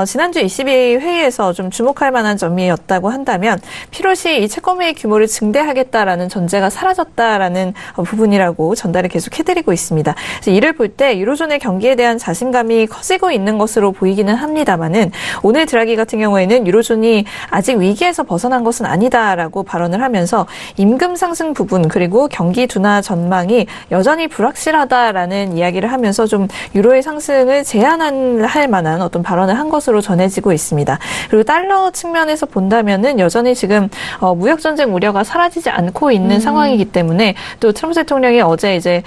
지난주 22 회의에서 좀 주목할 만한 점이었다고 한다면 필요시 이 채권회의 규모를 증대하겠다라는 전제가 사라졌다라는 부분이라고 전달을 계속 해드리고 있습니다. 그래서 이를 볼 때 유로존의 경기에 대한 자신감이 커지고 있는 것으로 보이기는 합니다만은 오늘 드라기 같은 경우에는 유로존이 아직 위기에서 벗어난 것은 아니다라고 발언을 하면서 임금 상승 부분 그리고 경기 둔화 전망이 여전히 불확실하다라는 이야기를 하면서 좀 유로의 상승을 제한할 만한 어떤 발언을 한 것으로 전해지고 있습니다. 그리고 달러 측면에서 본다면은 여전히 지금 무역 전쟁 우려가 사라지지 않고 있는 상황이기 때문에 또 트럼프 대통령이 어제 이제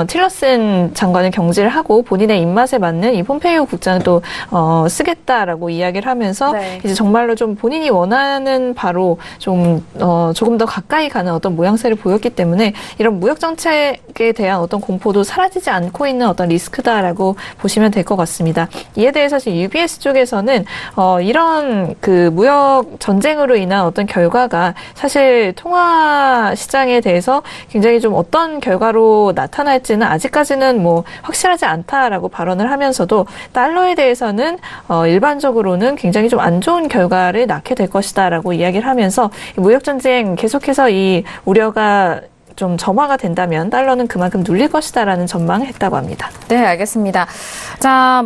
틸러슨 장관을 경질을 하고 본인의 입맛에 맞는 이 폼페이오 국장을 또 쓰겠다라고 이야기를 하면서 이제 정말로 좀 본인이 원하는 바로 좀 조금 더 가까이 가는 어떤 모양새를 보였기 때문에 이런 무역 정책에 대한 어떤 공포도 사라지지 않고 있는 어떤 리스크다라고 보시면 될 것 같습니다. 이에 대해서 지금 UBS 쪽에서는 이런 그 무역 전쟁으로 인한 어떤 결과가 사실 통화 시장에 대해서 굉장히 좀 어떤 결과로 나타날지는 아직까지는 뭐 확실하지 않다라고 발언을 하면서도 달러에 대해서는 일반적으로는 굉장히 좀 안 좋은 결과를 낳게 될 것이다라고 이야기를 하면서 무역 전쟁 계속해서 이 우려가 좀 점화가 된다면 달러는 그만큼 눌릴 것이다라는 전망을 했다고 합니다. 네, 알겠습니다. 자,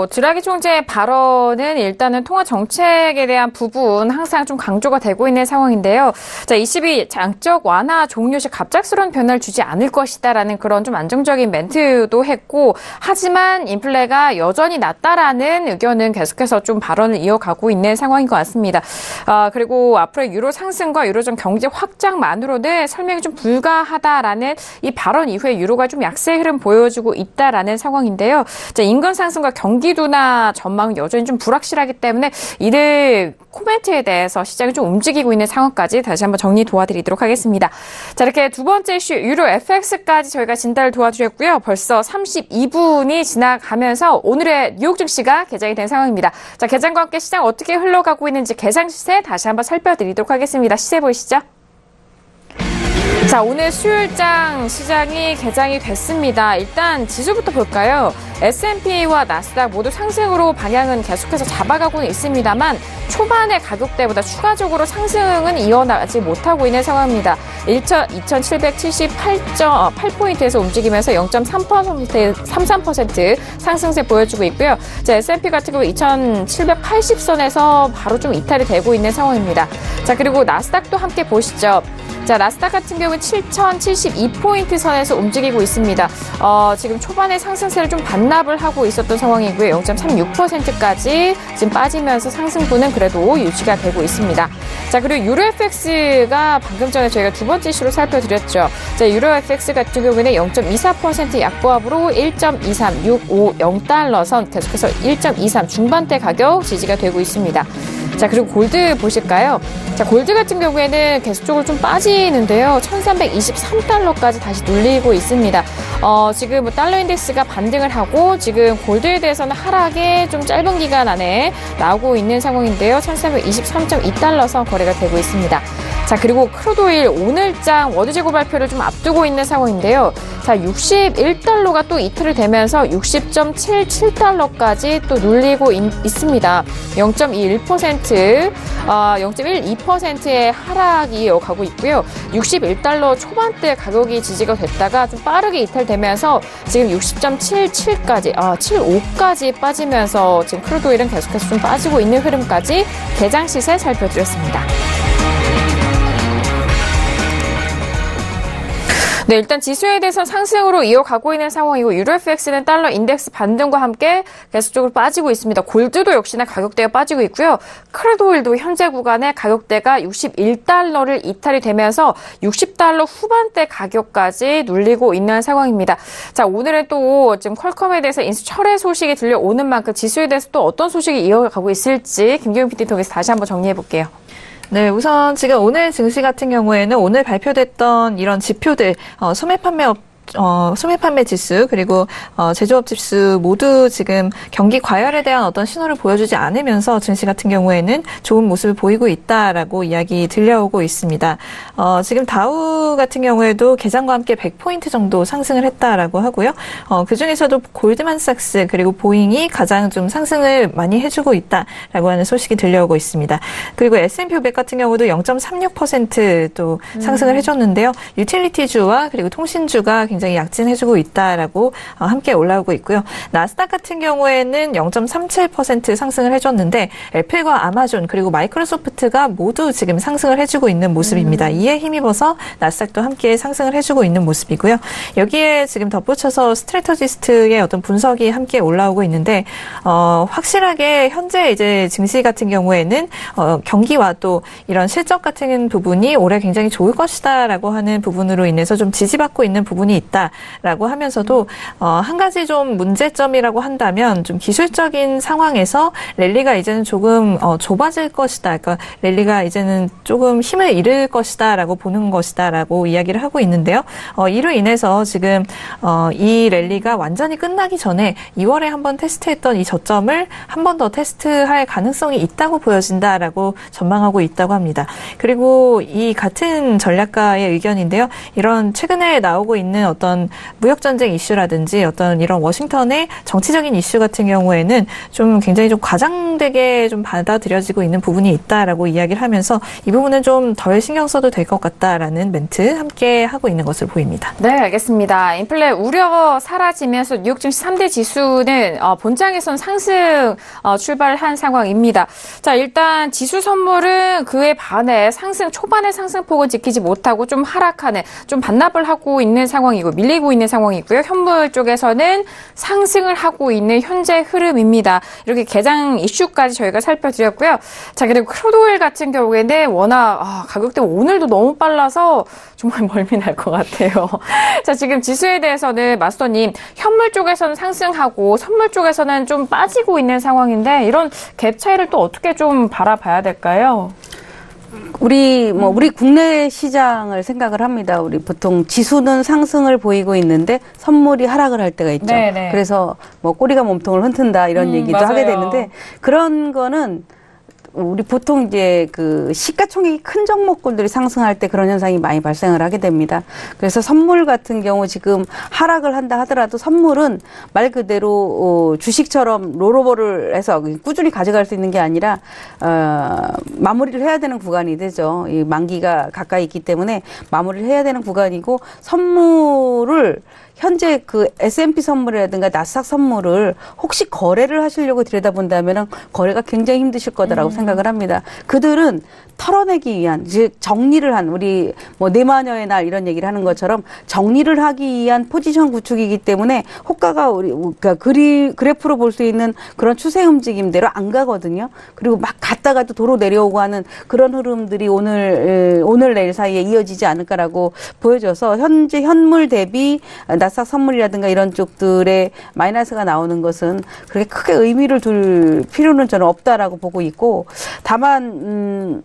드라기 총재의 발언은 일단은 통화 정책에 대한 부분 항상 좀 강조가 되고 있는 상황인데요. 자, 22 양적 완화 종료 시 갑작스러운 변화를 주지 않을 것이다라는 그런 좀 안정적인 멘트도 했고, 하지만 인플레가 여전히 낮다라는 의견은 계속해서 좀 발언을 이어가고 있는 상황인 것 같습니다. 그리고 앞으로 유로 상승과 유로존 경제 확장만으로는 설명이 좀 불가하다라는 이 발언 이후에 유로가 좀 약세 흐름 보여주고 있다라는 상황인데요. 자, 임금 상승과 경기 둔화 전망은 여전히 좀 불확실하기 때문에 이들 코멘트에 대해서 시장이 좀 움직이고 있는 상황까지 다시 한번 정리 도와드리도록 하겠습니다. 자, 이렇게 두 번째 이슈 유로 FX까지 저희가 진단을 도와드렸고요. 벌써 32분이 지나가면서 오늘의 뉴욕 증시가 개장이 된 상황입니다. 자, 개장과 함께 시장 어떻게 흘러가고 있는지 개장 시세 다시 한번 살펴드리도록 하겠습니다. 시세 보이시죠? 자, 오늘 수요일장 시장이 개장이 됐습니다. 일단 지수부터 볼까요? S&P와 나스닥 모두 상승으로 방향은 계속해서 잡아가고는 있습니다만 초반의 가격대보다 추가적으로 상승은 이어나가지 못하고 있는 상황입니다. 2778.8포인트에서 움직이면서 0.33% 상승세 보여주고 있고요. 자, S&P 같은 경우 2780선에서 바로 좀 이탈이 되고 있는 상황입니다. 자, 그리고 나스닥도 함께 보시죠. 자, 나스닥 같은 경우는 7072포인트 선에서 움직이고 있습니다. 지금 초반에 상승세를 좀 반납을 하고 있었던 상황이고요. 0.36%까지 지금 빠지면서 상승분은 그래도 유지가 되고 있습니다. 자, 그리고 유로FX가 방금 전에 저희가 두 번째 이슈로 살펴드렸죠. 자, 유로FX 같은 경우는 0.24% 약보합으로 1.23650달러 선 계속해서 1.23 중반대 가격 지지가 되고 있습니다. 자, 그리고 골드 보실까요? 자, 골드 같은 경우에는 계속적으로 좀 빠지는데요. 1323달러까지 다시 눌리고 있습니다. 지금 뭐 달러 인덱스가 반등을 하고 지금 골드에 대해서는 하락에 좀 짧은 기간 안에 나오고 있는 상황인데요. 1323.2달러 선 거래가 되고 있습니다. 자, 그리고 크루드오일 오늘장 워드재고 발표를 좀 앞두고 있는 상황인데요. 자, 61달러가 또 이틀을 되면서 60.77달러까지 또 눌리고 있습니다. 0.12%의 하락이 이어가고 있고요. 61달러 초반대 가격이 지지가 됐다가 좀 빠르게 이탈되면서 지금 60.77까지, 75까지 빠지면서 지금 크루드오일은 계속해서 좀 빠지고 있는 흐름까지 개장 시세 살펴드렸습니다. 네, 일단 지수에 대해서 상승으로 이어가고 있는 상황이고 유로FX는 달러 인덱스 반등과 함께 계속적으로 빠지고 있습니다. 골드도 역시나 가격대가 빠지고 있고요. 크루드오일도 현재 구간에 가격대가 61달러를 이탈이 되면서 60달러 후반대 가격까지 눌리고 있는 상황입니다. 자, 오늘은 또 지금 퀄컴에 대해서 인수 철회 소식이 들려오는 만큼 지수에 대해서 또 어떤 소식이 이어가고 있을지 김경민 PD 통해서 다시 한번 정리해 볼게요. 네, 우선 지금 오늘 증시 같은 경우에는 오늘 발표됐던 이런 지표들, 소매 판매 지수 그리고 제조업 지수 모두 지금 경기 과열에 대한 어떤 신호를 보여주지 않으면서 증시 같은 경우에는 좋은 모습을 보이고 있다라고 이야기 들려오고 있습니다. 지금 다우 같은 경우에도 개장과 함께 100포인트 정도 상승을 했다라고 하고요. 그중에서도 골드만삭스 그리고 보잉이 가장 좀 상승을 많이 해주고 있다라고 하는 소식이 들려오고 있습니다. 그리고 S&P 500 같은 경우도 0.36% 또 상승을 해줬는데요. 유틸리티주와 그리고 통신주가 굉장히 약진해주고 있다라고 함께 올라오고 있고요. 나스닥 같은 경우에는 0.37% 상승을 해줬는데 애플과 아마존 그리고 마이크로소프트가 모두 지금 상승을 해주고 있는 모습입니다. 이에 힘입어서 나스닥도 함께 상승을 해주고 있는 모습이고요. 여기에 지금 덧붙여서 스트래터지스트의 어떤 분석이 함께 올라오고 있는데 확실하게 현재 이제 증시 같은 경우에는 경기와 또 이런 실적 같은 부분이 올해 굉장히 좋을 것이다라고 하는 부분으로 인해서 좀 지지받고 있는 부분이 있다라고 하면서도 한 가지 좀 문제점이라고 한다면 좀 기술적인 상황에서 랠리가 이제는 조금 좁아질 것이다. 그러니까 랠리가 이제는 조금 힘을 잃을 것이다라고 보는 것이다라고 이야기를 하고 있는데요. 이로 인해서 지금 이 랠리가 완전히 끝나기 전에 2월에 한번 테스트했던 이 저점을 한 번 더 테스트할 가능성이 있다고 보여진다라고 전망하고 있다고 합니다. 그리고 이 같은 전략가의 의견인데요. 이런 최근에 나오고 있는 어떤 무역전쟁 이슈라든지 어떤 이런 워싱턴의 정치적인 이슈 같은 경우에는 좀 굉장히 좀 과장되게 좀 받아들여지고 있는 부분이 있다라고 이야기를 하면서 이 부분은 좀 덜 신경 써도 될 것 같다라는 멘트 함께 하고 있는 것을 보입니다. 네, 알겠습니다. 인플레 우려 사라지면서 뉴욕 증시 3대 지수는 본장에선 상승 출발한 상황입니다. 자, 일단 지수 선물은 그에 반해 초반의 상승폭을 지키지 못하고 좀 하락하는, 좀 반납을 하고 있는 상황이고 밀리고 있는 상황이고요. 현물 쪽에서는 상승을 하고 있는 현재 흐름입니다. 이렇게 개장 이슈까지 저희가 살펴드렸고요. 자, 그리고 크루드오일 같은 경우에는 워낙 가격대 오늘도 너무 빨라서 정말 멀미 날 것 같아요. 자, 지금 지수에 대해서는 마스터님, 현물 쪽에서는 상승하고 선물 쪽에서는 좀 빠지고 있는 상황인데 이런 갭 차이를 또 어떻게 좀 바라봐야 될까요? 우리 국내 시장을 생각을 합니다. 우리 보통 지수는 상승을 보이고 있는데 선물이 하락을 할 때가 있죠. 네네. 그래서 꼬리가 몸통을 흔든다 이런 얘기도 맞아요. 하게 되는데 그런 거는 우리 보통 이제 그 시가총액이 큰 종목군들이 상승할 때 그런 현상이 많이 발생을 하게 됩니다. 그래서 선물 같은 경우 지금 하락을 한다 하더라도 선물은 말 그대로 주식처럼 롤오버를 해서 꾸준히 가져갈 수 있는 게 아니라 마무리를 해야 되는 구간이 되죠. 이 만기가 가까이 있기 때문에 마무리를 해야 되는 구간이고 선물을 현재 그 S&P 선물이라든가 나스닥 선물을 혹시 거래를 하시려고 들여다본다면은 거래가 굉장히 힘드실 거다라고 생각을 합니다. 그들은 털어내기 위한, 즉 정리를 한 우리 뭐 내마녀의 날 이런 얘기를 하는 것처럼 정리를 하기 위한 포지션 구축이기 때문에 호가가 우리 그러니까 그래프로 볼 수 있는 그런 추세 움직임대로 안 가거든요. 그리고 막 갔다가 또 도로 내려오고 하는 그런 흐름들이 오늘 내일 사이에 이어지지 않을까라고 보여져서 현재 현물 대비 나스닥 선물이라든가 이런 쪽들의 마이너스가 나오는 것은 그렇게 크게 의미를 둘 필요는 저는 없다라고 보고 있고 다만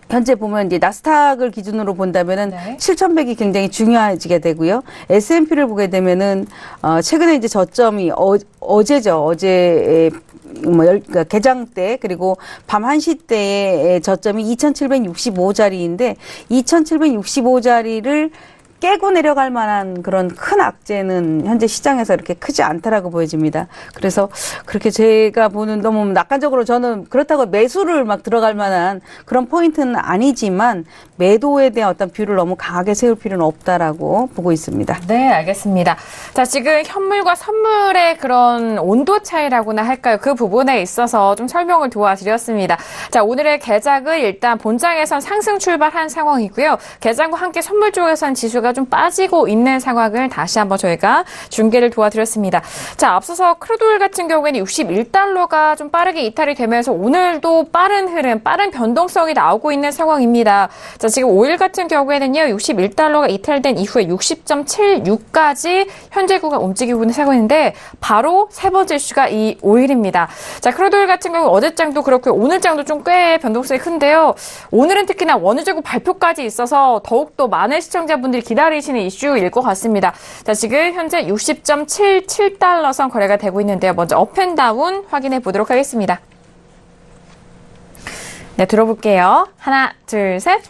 현재 보면 이제 나스닥을 기준으로 본다면은 7,100이 굉장히 중요해지게 되고요. S&P를 보게 되면은 최근에 이제 저점이 어제죠. 어제 그러니까 개장 때 그리고 밤 1시 때의 저점이 2,765자리인데 2,765자리를 깨고 내려갈 만한 그런 큰 악재는 현재 시장에서 이렇게 크지 않다라고 보여집니다. 그래서 그렇게 제가 보는 너무 낙관적으로 저는 그렇다고 매수를 막 들어갈 만한 그런 포인트는 아니지만 매도에 대한 어떤 뷰를 너무 강하게 세울 필요는 없다라고 보고 있습니다. 네, 알겠습니다. 자, 지금 현물과 선물의 그런 온도 차이라고나 할까요? 그 부분에 있어서 좀 설명을 도와드렸습니다. 자, 오늘의 개장은 일단 본장에선 상승 출발한 상황이고요. 개장과 함께 선물 쪽에선 지수가 좀 빠지고 있는 상황을 다시 한번 저희가 중계를 도와드렸습니다. 자, 앞서서 크루드오일 같은 경우에는 61달러가 좀 빠르게 이탈이 되면서 오늘도 빠른 흐름, 빠른 변동성이 나오고 있는 상황입니다. 자, 지금 오일 같은 경우에는요, 61달러가 이탈된 이후에 60.76까지 현재 구간 움직이고 있는 상황인데 바로 세 번째 이슈가 이 오일입니다. 자, 크루드오일 같은 경우 어제 장도 그렇고요. 오늘 장도 좀 꽤 변동성이 큰데요. 오늘은 특히나 원유재고 발표까지 있어서 더욱더 많은 시청자분들이 기다리시는 이슈일 것 같습니다. 자, 지금 현재 60.77달러 선 거래가 되고 있는데요. 먼저 업앤다운 확인해 보도록 하겠습니다. 네, 들어볼게요. 하나, 둘, 셋.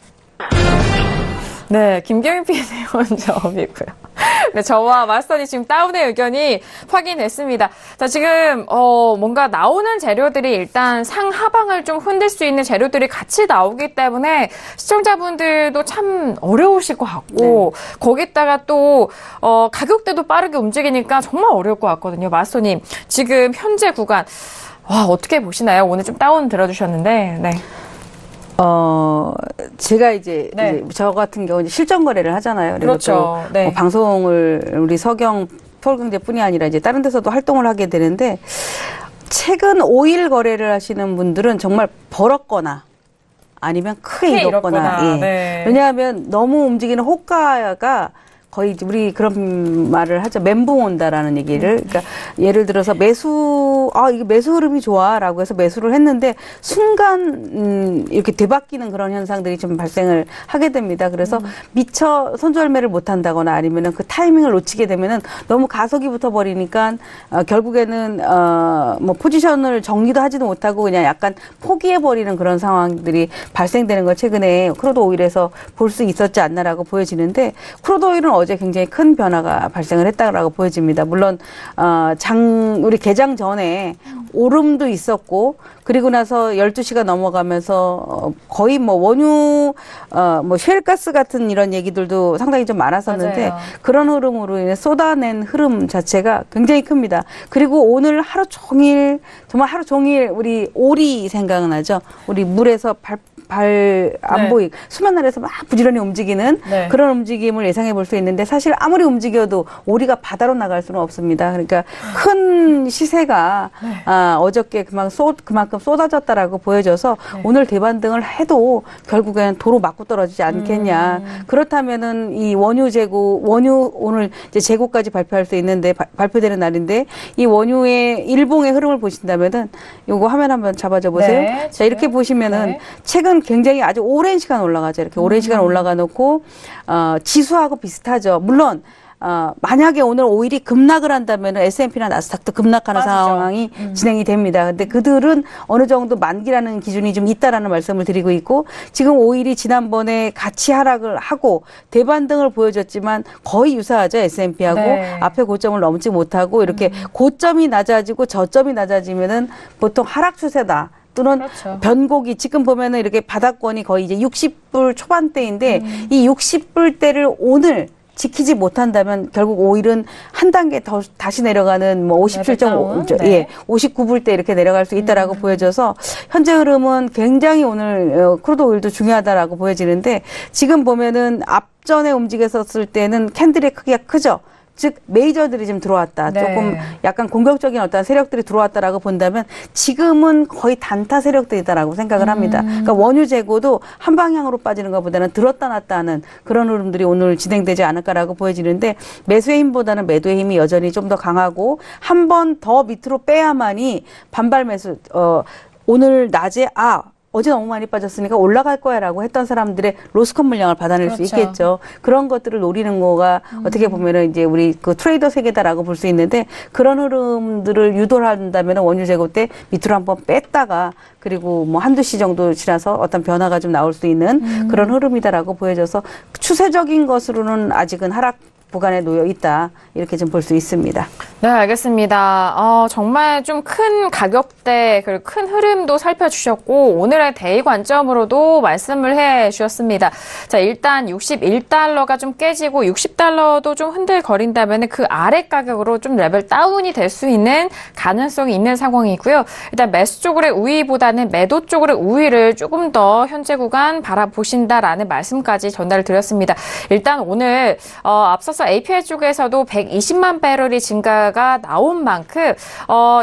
네, 김경민 PD님 먼저 업이고요. 네, 저와 마스터니 지금 다운의 의견이 확인됐습니다. 자, 지금 뭔가 나오는 재료들이 일단 상하방을 좀 흔들 수 있는 재료들이 같이 나오기 때문에 시청자분들도 참 어려우실 것 같고 거기다가 또 가격대도 빠르게 움직이니까 정말 어려울 것 같거든요. 마스터님, 지금 현재 구간 어떻게 보시나요? 오늘 좀 다운 들어주셨는데. 네. 제가 이제 저 같은 경우 실전 거래를 하잖아요. 그렇죠. 네. 방송을 우리 서울경제뿐이 아니라 이제 다른 데서도 활동을 하게 되는데 최근 오일 거래를 하시는 분들은 정말 벌었거나 아니면 크게 잃었거나. 예. 네. 왜냐하면 너무 움직이는 호가가 거의 우리 그런 말을 하죠. 멘붕 온다라는 얘기를. 그러니까 예를 들어서 이거 매수 흐름이 좋아라고 해서 매수를 했는데 순간 이렇게 되바뀌는 그런 현상들이 좀 발생을 하게 됩니다. 그래서 미처 선조열매를 못 한다거나 아니면은 그 타이밍을 놓치게 되면은 너무 가속이 붙어 버리니까 결국에는 뭐 포지션을 정리도 하지도 못하고 그냥 약간 포기해 버리는 그런 상황들이 발생되는 걸 최근에 크루드 오일에서 볼 수 있었지 않나라고 보여지는데 크루드 오일은 어제 굉장히 큰 변화가 발생을 했다고 보여집니다. 물론 우리 개장 전에 오름도 있었고 그리고 나서 12시가 넘어가면서 거의 뭐 원유 뭐 셰일가스 같은 이런 얘기들도 상당히 좀 많았었는데 맞아요. 그런 흐름으로 인해 쏟아낸 흐름 자체가 굉장히 큽니다. 그리고 오늘 정말 하루 종일 우리 오리 생각나죠? 우리 물에서 발 안 보이고 수면 아래에서 막 부지런히 움직이는 그런 움직임을 예상해 볼 수 있는데 사실 아무리 움직여도 오리가 바다로 나갈 수는 없습니다. 그러니까 큰 시세가 어저께 그만큼 쏟아졌다라고 보여져서 오늘 대반등을 해도 결국에는 도로 맞고 떨어지지 않겠냐. 그렇다면은 이 원유 오늘 이제 재고까지 발표할 수 있는데 발표되는 날인데 이 원유의 일봉의 흐름을 보신다면은 요거 화면 한번 잡아줘 보세요. 네, 자, 이렇게 보시면은 최근 굉장히 아주 오랜 시간 올라가죠. 이렇게 오랜 시간 올라가 놓고 지수하고 비슷하죠. 물론 만약에 오늘 오일이 급락을 한다면 S&P나 나스닥도 급락하는 상황이 진행이 됩니다. 근데 그들은 어느 정도 만기라는 기준이 좀 있다라는 말씀을 드리고 있고 지금 오일이 지난번에 같이 하락을 하고 대반등을 보여줬지만 거의 유사하죠. S&P하고 네. 앞에 고점을 넘지 못하고 이렇게 고점이 낮아지고 저점이 낮아지면은 보통 하락 추세다. 또는 그렇죠. 변곡이 지금 보면은 이렇게 바닥권이 거의 이제 60불 초반대인데 이 60불대를 오늘 지키지 못한다면 결국 오일은 한 단계 더 다시 내려가는 뭐 57.5, 네. 예, 59불대 이렇게 내려갈 수 있다라고 보여져서 현재 흐름은 굉장히 오늘 크루드 오일도 중요하다라고 보여지는데 지금 보면은 앞전에 움직였었을 때는 캔들의 크기가 크죠. 즉 메이저들이 좀 들어왔다. 네. 조금 약간 공격적인 어떤 세력들이 들어왔다라고 본다면 지금은 거의 단타 세력들이다라고 생각을 합니다. 그러니까 원유 재고도 한 방향으로 빠지는 것보다는 들었다 놨다 하는 그런 흐름들이 오늘 진행되지 않을까라고 보여지는데 매수의 힘보다는 매도의 힘이 여전히 좀 더 강하고 한 번 더 밑으로 빼야만이 반발 매수 오늘 낮에 어제 너무 많이 빠졌으니까 올라갈 거야라고 했던 사람들의 로스컷 물량을 받아낼 그렇죠. 수 있겠죠. 그런 것들을 노리는 거가 어떻게 보면은 이제 우리 그 트레이더 세계다라고 볼 수 있는데 그런 흐름들을 유도를 한다면 원유 재고 때 밑으로 한번 뺐다가 그리고 뭐 한두 시 정도 지나서 어떤 변화가 좀 나올 수 있는 그런 흐름이다라고 보여져서 추세적인 것으로는 아직은 하락 구간에 놓여 있다. 이렇게 좀 볼 수 있습니다. 네, 알겠습니다. 정말 좀 큰 가격대, 그리고 큰 흐름도 살펴주셨고, 오늘의 대의 관점으로도 말씀을 해 주셨습니다. 자, 일단 61달러가 좀 깨지고 60달러도 좀 흔들거린다면 그 아래 가격으로 좀 레벨 다운이 될 수 있는 가능성이 있는 상황이고요. 일단 매수 쪽으로의 우위보다는 매도 쪽으로의 우위를 조금 더 현재 구간 바라보신다라는 말씀까지 전달을 드렸습니다. 일단 오늘, 앞서서 API 쪽에서도 120만 배럴이 증가가 나온 만큼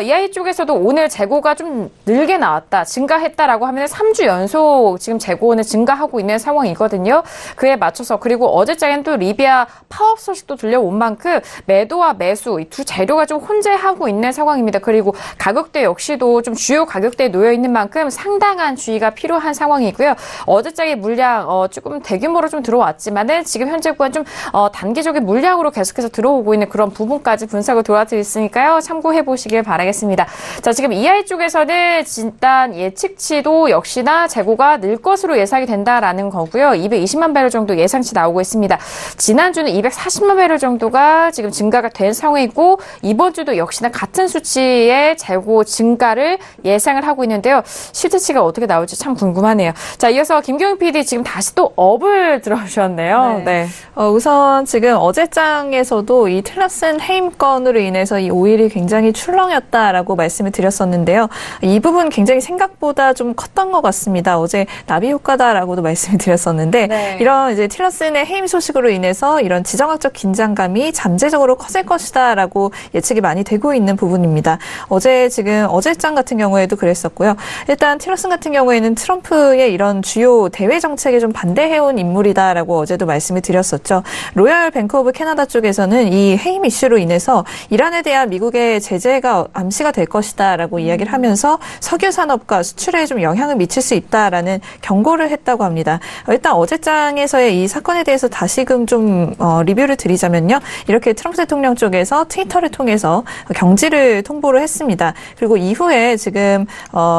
EI 쪽에서도 오늘 재고가 좀 늘게 나왔다, 증가했다라고 하면 3주 연속 지금 재고는 증가하고 있는 상황이거든요. 그에 맞춰서 그리고 어제장엔 또 리비아 파업 소식도 들려온 만큼 매도와 매수 이 두 재료가 좀 혼재하고 있는 상황입니다. 그리고 가격대 역시도 좀 주요 가격대에 놓여 있는 만큼 상당한 주의가 필요한 상황이고요. 어제장의 물량 조금 대규모로 좀 들어왔지만은 지금 현재 구간 좀 단기적인 물량으로 계속해서 들어오고 있는 그런 부분까지 분석을 도와드렸으니까요. 참고해 보시길 바라겠습니다. 자, 지금 EI 쪽에서는 일단 예측치도 역시나 재고가 늘 것으로 예상이 된다라는 거고요. 220만 배럴 정도 예상치 나오고 있습니다. 지난주는 240만 배럴 정도가 지금 증가가 된 상황이고 이번 주도 역시나 같은 수치의 재고 증가를 예상을 하고 있는데요. 실제치가 어떻게 나올지 참 궁금하네요. 자, 이어서 김경희 PD 지금 다시 또 업을 들어오셨네요. 네. 우선 지금 어제장에서도 이 틸러슨 해임 건으로 인해서 이 오일이 굉장히 출렁였다라고 말씀을 드렸었는데요. 이 부분 굉장히 생각보다 좀 컸던 것 같습니다. 어제 나비 효과다라고도 말씀을 드렸었는데 네. 이런 이제 틸러슨의 해임 소식으로 인해서 이런 지정학적 긴장감이 잠재적으로 커질 것이다라고 예측이 많이 되고 있는 부분입니다. 어제장 같은 경우에도 그랬었고요. 일단 틸러슨 같은 경우에는 트럼프의 이런 주요 대외 정책에 좀 반대해온 인물이다라고 어제도 말씀을 드렸었죠. 로열 뱅크 오브 캐나다 쪽에서는 이 해임 이슈로 인해서 이란에 대한 미국의 제재가 암시가 될 것이다라고 이야기를 하면서 석유 산업과 수출에 좀 영향을 미칠 수 있다라는 경고를 했다고 합니다. 일단 어제장에서의 이 사건에 대해서 다시금 좀 리뷰를 드리자면요. 이렇게 트럼프 대통령 쪽에서 트위터를 통해서 경지를 통보를 했습니다. 그리고 이후에 지금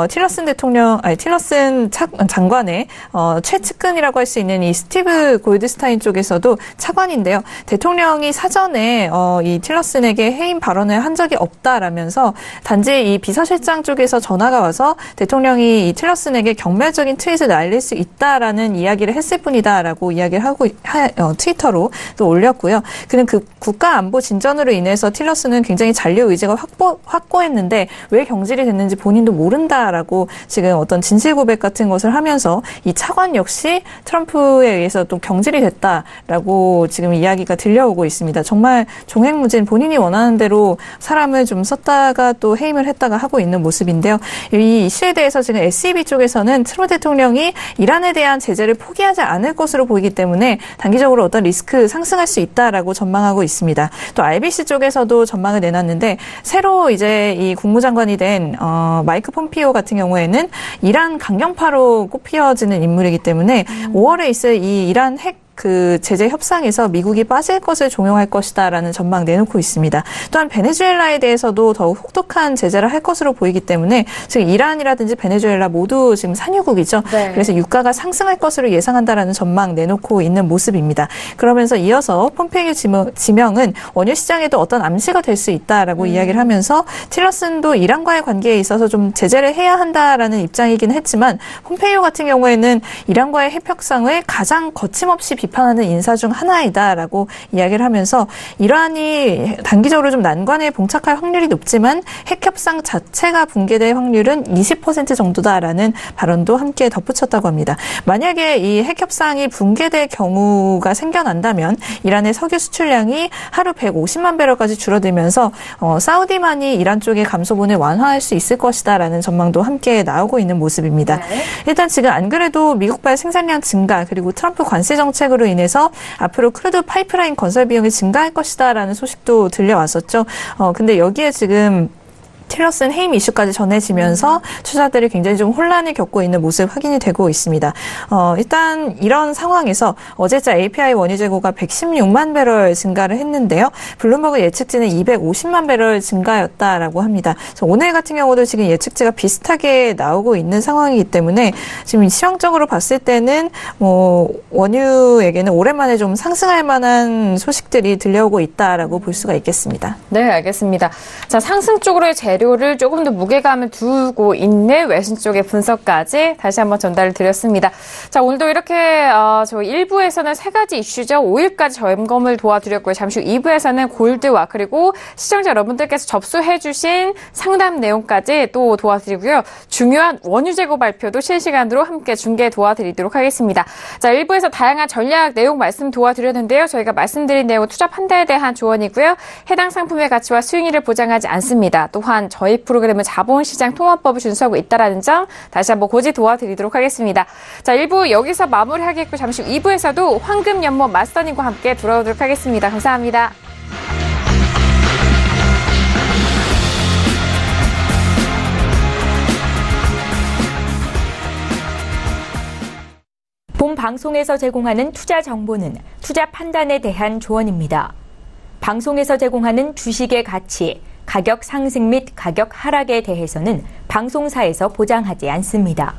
틸러슨 장관의 최측근이라고 할 수 있는 이 스티브 골드스타인 쪽에서도 차관인데요. 대통령이 사전에 이 틸러슨에게 해임 발언을 한 적이 없다라면서 단지 이 비서실장 쪽에서 전화가 와서 대통령이 이 틸러슨에게 경멸적인 트윗을 날릴 수 있다라는 이야기를 했을 뿐이다라고 이야기를 하고 트위터로 또 올렸고요. 그는 그 국가 안보 진전으로 인해서 틸러슨은 굉장히 잔류 의지가 확고했는데 왜 경질이 됐는지 본인도 모른다라고 지금 어떤 진실 고백 같은 것을 하면서 이 차관 역시 트럼프에 의해서 또 경질이 됐다라고 지금 이야기가 들려오고 있습니다. 정말 종횡무진 본인이 원하는 대로 사람을 좀 썼다가 또 해임을 했다가 하고 있는 모습인데요. 이 이슈에 대해서 지금 SEB 쪽에서는 트럼프 대통령이 이란에 대한 제재를 포기하지 않을 것으로 보이기 때문에 단기적으로 어떤 리스크 상승할 수 있다라고 전망하고 있습니다. 또 RBC 쪽에서도 전망을 내놨는데 새로 이제 이 국무장관이 된 마이크 폼피오 같은 경우에는 이란 강경파로 꼽혀지는 인물이기 때문에 5월에 있을 이 이란 핵 그 제재 협상에서 미국이 빠질 것을 종용할 것이다라는 전망 내놓고 있습니다. 또한 베네수엘라에 대해서도 더욱 혹독한 제재를 할 것으로 보이기 때문에 지금 이란이라든지 베네수엘라 모두 지금 산유국이죠. 네. 그래서 유가가 상승할 것으로 예상한다라는 전망 내놓고 있는 모습입니다. 그러면서 이어서 폼페이오 지명은 원유 시장에도 어떤 암시가 될 수 있다라고 이야기를 하면서 틸러슨도 이란과의 관계에 있어서 좀 제재를 해야 한다라는 입장이긴 했지만 폼페이오 같은 경우에는 이란과의 핵 협상을 가장 거침없이 비판하는 인사 중 하나이다라고 이야기를 하면서 이란이 단기적으로 좀 난관에 봉착할 확률이 높지만 핵 협상 자체가 붕괴될 확률은 20% 정도다라는 발언도 함께 덧붙였다고 합니다. 만약에 이 핵 협상이 붕괴될 경우가 생겨난다면 이란의 석유 수출량이 하루 150만 배럴까지 줄어들면서 사우디만이 이란 쪽의 감소분을 완화할 수 있을 것이다라는 전망도 함께 나오고 있는 모습입니다. 네. 일단 지금 안 그래도 미국발 생산량 증가 그리고 트럼프 관세 정책으로 인해서 앞으로 크루드 파이프라인 건설 비용이 증가할 것이다라는 소식도 들려왔었죠. 근데 여기에 지금 틸러슨 해임 이슈까지 전해지면서 투자들이 굉장히 좀 혼란을 겪고 있는 모습 확인이 되고 있습니다. 일단 이런 상황에서 어제자 API 원유 재고가 116만 배럴 증가를 했는데요. 블룸버그 예측치는 250만 배럴 증가였다라고 합니다. 그래서 오늘 같은 경우도 지금 예측치가 비슷하게 나오고 있는 상황이기 때문에 지금 시황적으로 봤을 때는 원유에게는 오랜만에 좀 상승할 만한 소식들이 들려오고 있다라고 볼 수가 있겠습니다. 네, 알겠습니다. 자, 상승 쪽으로의 재료를 조금 더 무게감을 두고 있는 외신 쪽의 분석까지 다시 한번 전달을 드렸습니다. 자, 오늘도 이렇게 저희 1부에서는 세 가지 이슈죠. 5일까지 점검을 도와드렸고요. 잠시 후 2부에서는 골드와 그리고 시청자 여러분들께서 접수해주신 상담 내용까지 또 도와드리고요. 중요한 원유 재고 발표도 실시간으로 함께 중계 도와드리도록 하겠습니다. 자, 1부에서 다양한 전략 내용 말씀 도와드렸는데요. 저희가 말씀드린 내용은 투자 판단에 대한 조언이고요. 해당 상품의 가치와 수익률을 보장하지 않습니다. 또한 저희 프로그램은 자본시장 통화법을 준수하고 있다는 점 다시 한번 고지 도와드리도록 하겠습니다. 자, 1부 여기서 마무리하겠고 잠시 후 2부에서도 황금연못 마스터님과 함께 돌아오도록 하겠습니다. 감사합니다. 본 방송에서 제공하는 투자 정보는 투자 판단에 대한 조언입니다. 방송에서 제공하는 주식의 가치, 가격 상승 및 가격 하락에 대해서는 방송사에서 보장하지 않습니다.